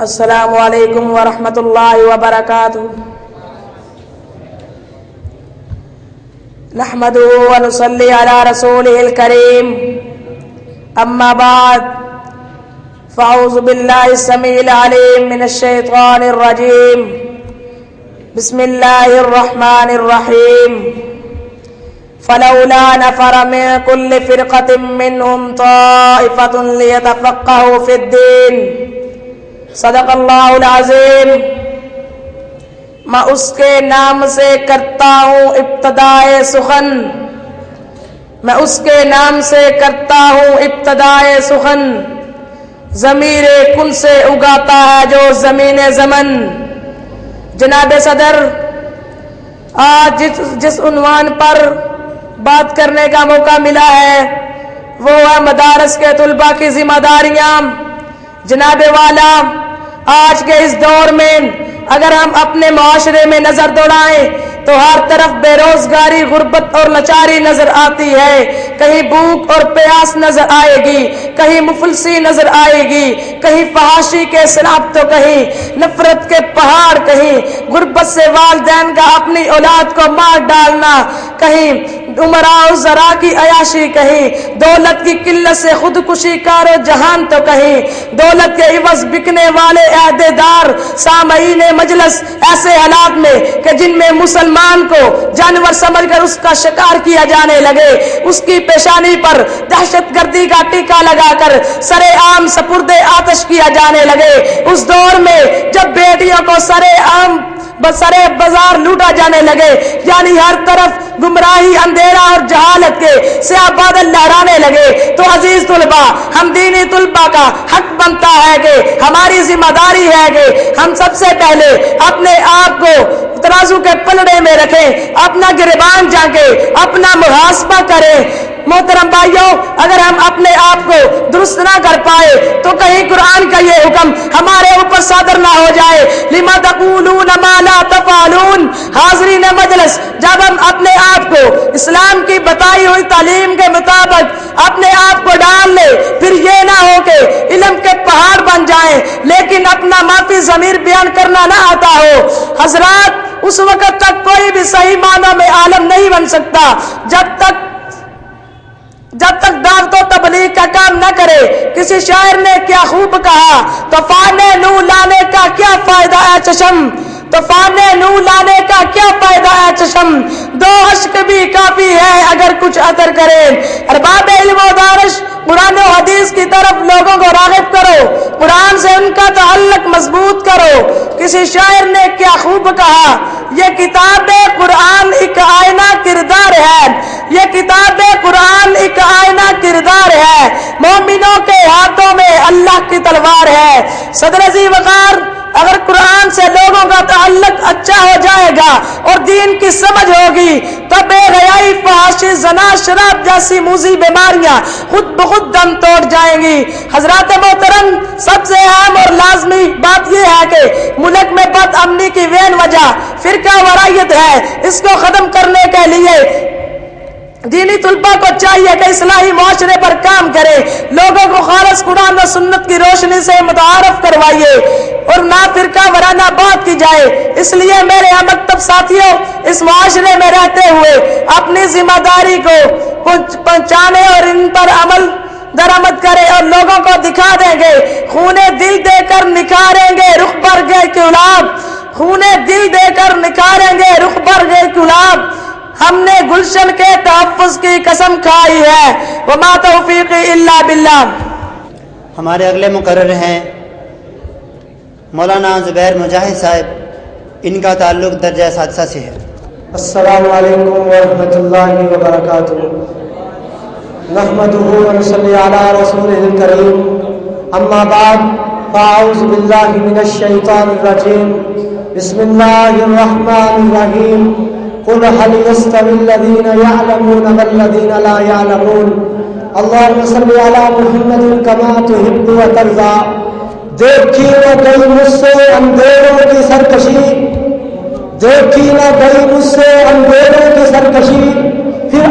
السلام علیکم ورحمۃ اللہ وبرکاتہ. نحمده ونصلي على رسوله الكريم. اما بعد فاعوذ بالله السميع العليم من الشيطان الرجيم. بسم الله الرحمن الرحيم. فلولا نفر من كل فرقة منهم طائفة ليتفقهوا في الدين. صدق اللہ العظیم. میں اس کے نام سے کرتا ہوں ابتدائے سخن، میں اس کے نام سے کرتا ہوں ابتدائے سخن، ضمیر کن سے اگاتا ہے جو زمین زمن. جناب صدر، آج جس عنوان پر بات کرنے کا موقع ملا ہے وہ ہے مدارس کے طلباء کی ذمہ داریاں. جناب والا، آج کے اس دور میں اگر ہم اپنے معاشرے میں نظر دوڑائیں تو ہر طرف بے روزگاری، غربت اور لاچاری نظر آتی ہے. کہیں بھوک اور پیاس نظر آئے گی، کہیں مفلسی نظر آئے گی، کہیں فحاشی کے سراب تو کہیں نفرت کے پہاڑ، کہیں غربت سے والدین کا اپنی اولاد کو مار ڈالنا، کہیں امراء و زراء کی عیاشی، کہیں دولت کی قلت سے خودکشی کار و جہان تو کہیں دولت کے عوض بکنے والے عہدے دار سامعین مجلس ایسے حالات میں کہ جن میں مسلمان کو جانور سمجھ کر اس کا شکار کیا جانے لگے، اس کی پیشانی پر دہشت گردی کا ٹیکا لگا کر سرے عام سپرد آتش کیا جانے لگے، اس دور میں جب بیٹیوں کو سرے عام سرے بازار لوٹا جانے لگے، یعنی ہر طرف گمراہی، اندھیرا اور جہالت کے سیاہ بادل لہرانے لگے، تو عزیز طلباء، ہم دینی طلباء کا حق بنتا ہے کہ ہماری ذمہ داری ہے کہ ہم سب سے پہلے اپنے آپ کو ترازو کے پلڑے میں رکھیں، اپنا گریبان جھانکیں، اپنا محاسبہ کریں. محترم بھائیوں، اگر ہم اپنے آپ کو درست نہ کر پائے تو کہیں قرآن کا یہ حکم ہمارے اوپر صادر نہ ہو جائے، لما تقولون ما لا تفعلون. حاضرین مجلس، جب ہم اپنے آپ کو اسلام کی بتائی ہوئی تعلیم کے مطابق اپنے آپ کو ڈال لے، پھر یہ نہ ہو کہ علم کے پہاڑ بن جائیں لیکن اپنا معافی ضمیر بیان کرنا نہ آتا ہو. حضرات، اس وقت تک کوئی بھی صحیح معنوں میں عالم نہیں بن سکتا جب تک دعوت و تبلیغ کا کام نہ کرے. کسی شاعر نے کیا خوب کہا، طوفان نو لانے کا کیا فائدہ ہے چشم، طوفان نو لانے کا کیا فائدہ ہے چشم، دو اشک بھی کافی ہے اگر کچھ اثر کرے. ارباب علم و دانش، قرآن و حدیث کی طرف لوگوں کو راغب کرو، قرآن سے ان کا تعلق مضبوط کرو. کسی شاعر نے کیا خوب کہا، یہ کتاب قرآن ایک آئینہ کردار ہے، یہ کتاب قرآن ایک آئینہ کردار ہے، مومنوں کے ہاتھوں میں اللہ کی تلوار ہے. صدر ذی وقار، اگر قرآن سے لوگوں کا تعلق اچھا ہو جائے گا اور دین کی سمجھ ہوگی تو بے حیائی، فحاشی، زنا، شراب جیسی موذی بیماریاں خود بخود دم توڑ جائیں گی. حضرات محترم، سب سے اہم اور لازمی بات یہ ہے کہ ملک میں بد امنی کی وین وجہ فرقہ وارائیت ہے. اس کو ختم کرنے کے لیے دینی طلباء کو چاہیے کہ اصلاحی معاشرے پر کام کرے، لوگوں کو خالص قرآن و سنت کی روشنی سے متعارف کروائیے اور نہ فرقہ وارانہ بات کی جائے. اس لیے میرے مکتب ساتھیوں، اس معاشرے میں رہتے ہوئے اپنی ذمہ داری کو پہنچانے اور ان پر عمل درآمد کرے اور لوگوں کو دکھا دیں گے. خونے دل دے کر نکھاریں گے رخ پر گئے گلاب، خونے دل دے کر نکھاریں گے رخ پر گئے گلاب. ہم نے گلشن کے تحفظ کی قسم کھائی ہے، وما توفیقی الا باللہ. ہمارے اگلے مقرر ہیں مولانا زبیر مجاہد صاحب، ان کا تعلق درجہ سادسہ سے ہے. السلام علیکم ورحمۃ اللہ وبرکاتہ. نحمده ونصلی علی رسولہ الکریم. اما بعد، فاعوذ باللہ من الشیطان الرجیم. بسم اللہ الرحمن الرحیم. قل هل يستوي الذين يعلمون والذين لا يعلمون. اللهم صل على محمد كما تحب وترضى. دیکھی نہ گئی مجھ سے اندھیروں کی سرکشی، دیکھی نہ گئی مجھ سے اندھیروں کی سرکشی، پھر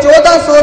1400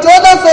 1400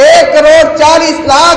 1,40,00,000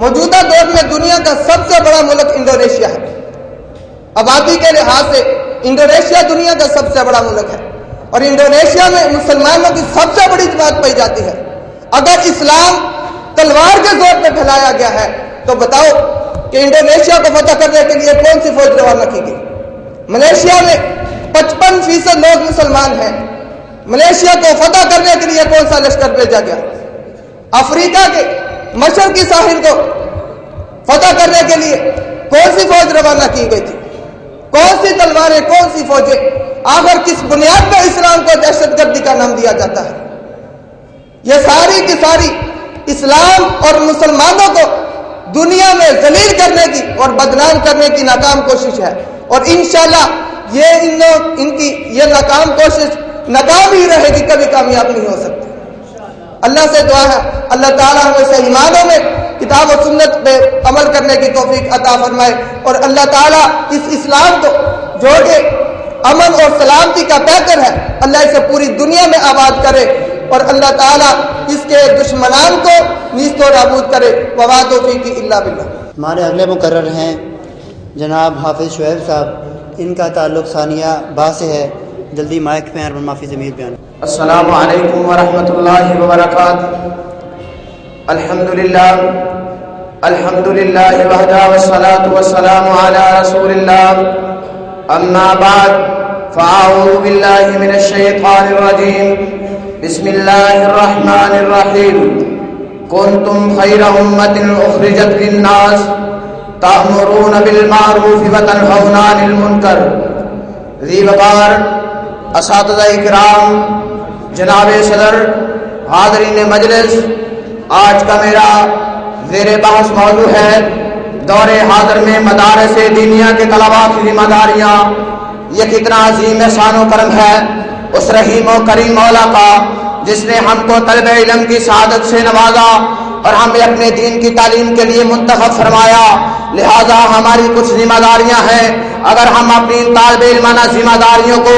موجودہ دور میں دنیا کا سب سے بڑا ملک انڈونیشیا ہے. آبادی کے لحاظ سے انڈونیشیا دنیا کا سب سے بڑا ملک ہے اور انڈونیشیا میں مسلمانوں کی سب سے بڑی جماعت پائی جاتی ہے. اگر اسلام تلوار کے زور پہ پھیلایا گیا ہے تو بتاؤ کہ انڈونیشیا کو فتح کرنے کے لیے کون سی فوج روانہ کی گئی؟ ملیشیا میں 55% لوگ مسلمان ہیں. ملیشیا کو فتح کرنے کے لیے کون سا لشکر بھیجا گیا؟ افریقہ کے مشرقی ساحل کو فتح کرنے کے لیے کون سی فوج روانہ کی گئی تھی؟ کون سی تلواریں، کون سی فوجیں؟ آخر کس بنیاد پر اسلام کو دہشت گردی کا نام دیا جاتا ہے؟ یہ ساری کی ساری اسلام اور مسلمانوں کو دنیا میں ذلیل کرنے کی اور بدنام کرنے کی ناکام کوشش ہے اور انشاءاللہ ان کی یہ ناکام کوشش ناکام ہی رہے گی، کبھی کامیاب نہیں ہو سکتی. اللہ سے دعا ہے اللہ تعالیٰ ہمیں صحیح ایمانوں میں کتاب و سنت پہ عمل کرنے کی توفیق عطا فرمائے اور اللہ تعالیٰ اس اسلام کو جو کہ امن اور سلامتی کا پیکر ہے اللہ اسے پوری دنیا میں آباد کرے اور اللہ تعالیٰ اس کے دشمنان کو نیست و نابود کرے. وما توفیقی الا باللہ. ہمارے اگلے مقرر ہیں جناب حافظ شعیب صاحب، ان کا تعلق ثانیہ با سے ہے. جلدی مائک پہ اور معافی ضمیر بیان. السلام علیکم ورحمۃ اللہ وبرکاتہ. الحمدللہ وحدہ والصلاة والسلام علی رسول اللہ. اما بعد فاعوذ باللہ من الشیطان الرجیم. بسم اللہ الرحمن الرحیم. کنتم خیر امۃ اخرجت للناس تأمرون بالمعروف وتنہون عن المنکر. ذی وقار اساتذہ کرام، جناب صدر، حاضرین مجلس، آج کا میرا زیر بحث موضوع ہے دور حاضر میں مدارس دینیہ کے طلباء کی ذمہ داریاں. یہ کتنا عظیم احسان و کرم ہے اس رحیم و کریم مولا کا جس نے ہم کو طلب علم کی سعادت سے نوازا اور ہمیں اپنے دین کی تعلیم کے لیے منتخب فرمایا. لہذا ہماری کچھ ذمہ داریاں ہیں. اگر ہم اپنی طالب علمانہ ذمہ داریوں کو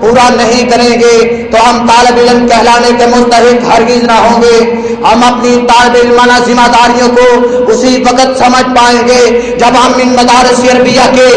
پورا نہیں کریں گے تو ہم طالب علم کہلانے کے مستحق ہرگز نہ ہوں گے. ہم اپنی طالب علمانہ ذمہ داریوں کو اسی وقت سمجھ پائیں گے جب ہم ان مدارس عربیہ کے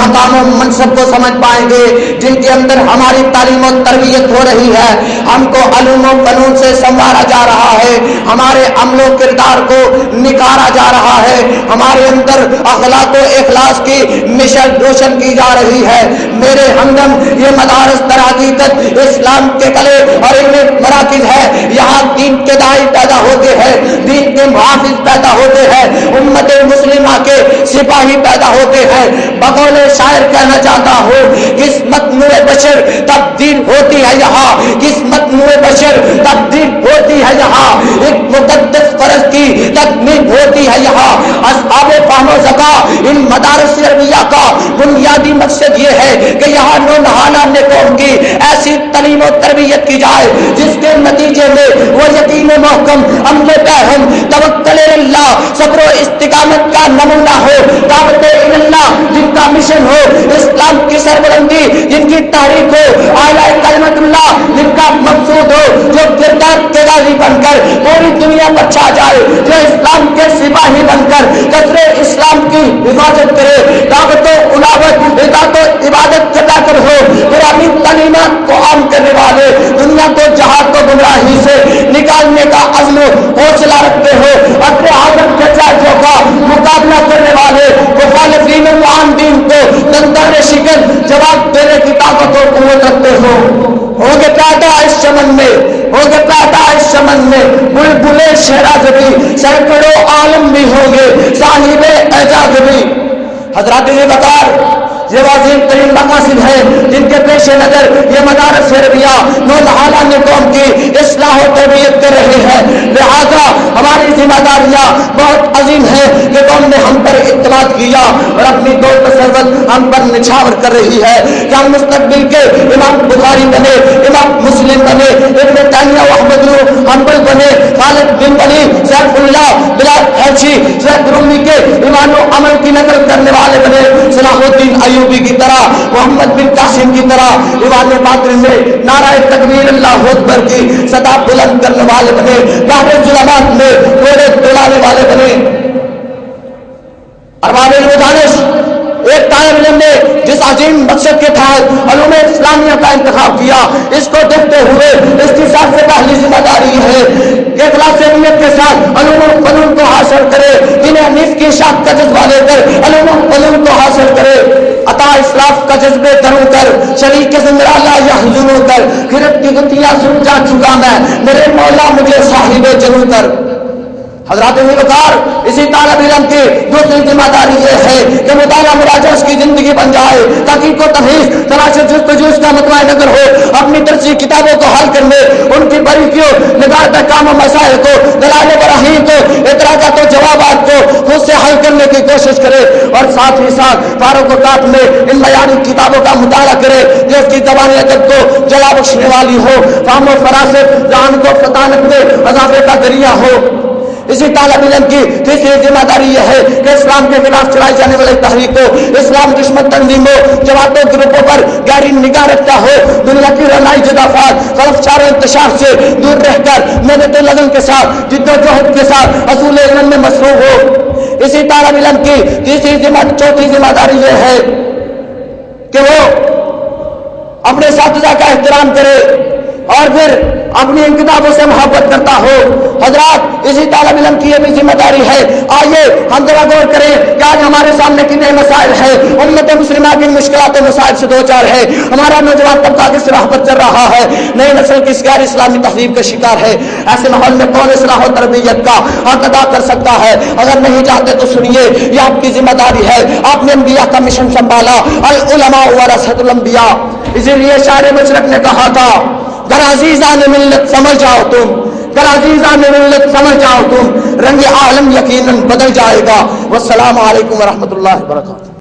مقام و منصب کو سمجھ پائیں گے جن کے اندر ہماری تعلیم و تربیت ہو رہی ہے. ہم کو علوم و فنون سے سنوارا جا رہا ہے، ہمارے عمل و کردار کو نکھارا جا رہا ہے، ہمارے اندر اخلاق و اخلاص کی مشعل روشن کی جا رہی ہے. میرے ہمدم یہ مدارس در حقیقت اسلام کے قلعے اور علم مراکز ہے. یہاں دین کے داعی پیدا ہوتے ہیں، دین کے محافظ پیدا ہوتے ہیں، امت مسلمہ کے سپاہی پیدا ہوتے ہیں. بقول شاعر کہنا چاہتا ہوں، قسمت نور بشر تبدیل ہوتی ہے یہاں، قسمت نور بشر تبدیل ہوتی ہے یہاں، ایک مقدس فرض کی تکمیل ہوتی ہے یہاں. اصحاب فہم و ذکا ان مدارس عربیہ کا بنیادی مقصد یہ ہے کہ یہاں نونہالہ قوم کی ایسی تعلیم و تربیت کی جائے جس کے نتیجے میں وہ یقین محکم، عمل فہم، توکل اللہ، صبر و استقامت کا نمونہ ہو. دعوت اللہ جن کا مشن ہو، اسلام کی سربلندی جن کی تحریک ہو، اعلی کلمت اللہ جن کا مقصود ہو، جو کردار کے غازی بن کر پوری دنیا پر چھا جائے، جو اسلام کے سپاہی بن کر قدر اسلام کی حفاظت کرے. دعوت و الاوت، اطاعت و عبادت کرتا کر ہو، قرآنی تعلیمات کو عام کرنے والے، دنیا کو جہاد کو گمراہی سے نکالنے کا عزم و حوصلہ رکھتے ہو، اپنے عادت کے چاچوں کا مقابلہ کرنے والے مخالفین معاندین کو دندان شکن جواب دینے کی طاقت و قوت رکھتے ہو. ہوگے پیدا اس چمن میں، ہوگے پیدا اس چمن میں بلبلے شہراز بھی، سینکڑوں عالم بھی ہوں گے صاحب اعجاز بھی. حضرات وقار، یہ عظیم ترین مقاصد ہیں جن کے پیش نظر یہ مدارس عربیہ نونہالہ قوم کی اصلاح و تربیت کر رہے ہیں. لہذا ہماری ذمہ داریاں بہت عظیم ہیں کہ قوم نے ہم پر اعتماد کیا اور اپنی دولت سربت ہم پر نچھاور کر رہی ہے کہ ہم مستقبل کے امام بخاری بنے، امام مسلم بنے، ابن تیمیہ و احمد حنبل بنے، خالد بن ولی، سیف اللہ، بلال حبشی، سید رومی کے ایمان و عمل کی نقل کرنے والے بنے، صلاح الدین ایوبی کی طرح، محمد بن قاسم کی طرح ایوان باقر سے نعرہ تکبیر اللہ اکبر کی صدا بلند کرنے والے بنے، بحر ظلمات میں گھوڑے دوڑانے والے بنے. ارباب الدانش ایک طالب علم نے جس عظیم مقصد کے تحت علوم اسلامیہ کا انتخاب کیا، اس کو دیکھتے ہوئے اس کی سب سے پہلی ذمہ داری ہے کہ اخلاص نیت کے ساتھ علوم الفنون کو حاصل کرے، جنہیں حنیف کی شاخ کا جذبہ لے کر علوم الفنون کو حاصل کرے، عطا اسلاف کا جذبے درو کر، شریک زندراللہ یا حضوروں کر، گرفت کی گتیاں سلجھا چکا میں، میرے مولا مجھے صاحب جنو کر۔ حضرات وقار، اسی طالب علم کی دوسری ذمہ داری یہ ہے کہ مطالعہ مراجعہ اس کی زندگی بن جائے، تحقیق و تحقیق تلاش جستجو کا مطمئن نظر ہو، اپنی ترجیح کتابوں کو حل کرنے، ان کی باریکیوں نگاہ کام و مسائل کو، دلائل براہین کو، اعتراضات و جوابات کو خود سے حل کرنے کی کوشش کرے، اور ساتھ ہی ساتھ فارغ اوقات میں ان بیانی کتابوں کا مطالعہ کرے جو اس کی زبان ادب کو جلا بخشنے والی ہو، فہم و فراست ذہن کو فطانت میں اضافے کا ذریعہ ہو۔ اسی طالب علم کی تیسری ذمہ داری یہ ہے کہ اسلام کے خلاف چلائی جانے والی تحریک کو، اسلام دشمن تنظیموں، جماعتوں، گروپوں پر گہری نگاہ رکھتا ہو، دنیا کی رنائی جدافات، خلف چار انتشار سے دور رہ کر محنت و لگن کے ساتھ، جد و جہد کے ساتھ اصول علم میں مصروف ہو۔ اسی طالب علم کی چوتھی ذمہ داری یہ ہے کہ وہ اپنے اساتذہ کا احترام کرے اور پھر اپنی ان کتابوں سے محبت کرتا ہو۔ حضرات، اسی طالب علم کی یہ بھی ذمہ داری ہے۔ آئیے ہم ذرا غور کریں کہ آج ہمارے سامنے کتنے مسائل ہیں، امت مسلمہ کی مشکلات و مسائل سے دو چار ہے، ہمارا نوجوان طبقہ کس راہ پر چل رہا ہے، نئی نسل کس غیر اسلامی تہذیب کا شکار ہے۔ ایسے ماحول میں کون اصلاح و تربیت کا حق ادا کر سکتا ہے؟ اگر نہیں چاہتے تو سنیے، یہ آپ کی ذمہ داری ہے۔ آپ نے انبیاء کا مشن سنبھالا، العلماء ورثۃ الانبیاء، اسی لیے شاعر مشرق نے کہا تھا، گر عزیزان ملت سمجھ جاؤ تم، گر عزیزان ملت سمجھ جاؤ تم، رنگ عالم یقیناً بدل جائے گا۔ والسلام علیکم ورحمۃ اللہ وبرکاتہ۔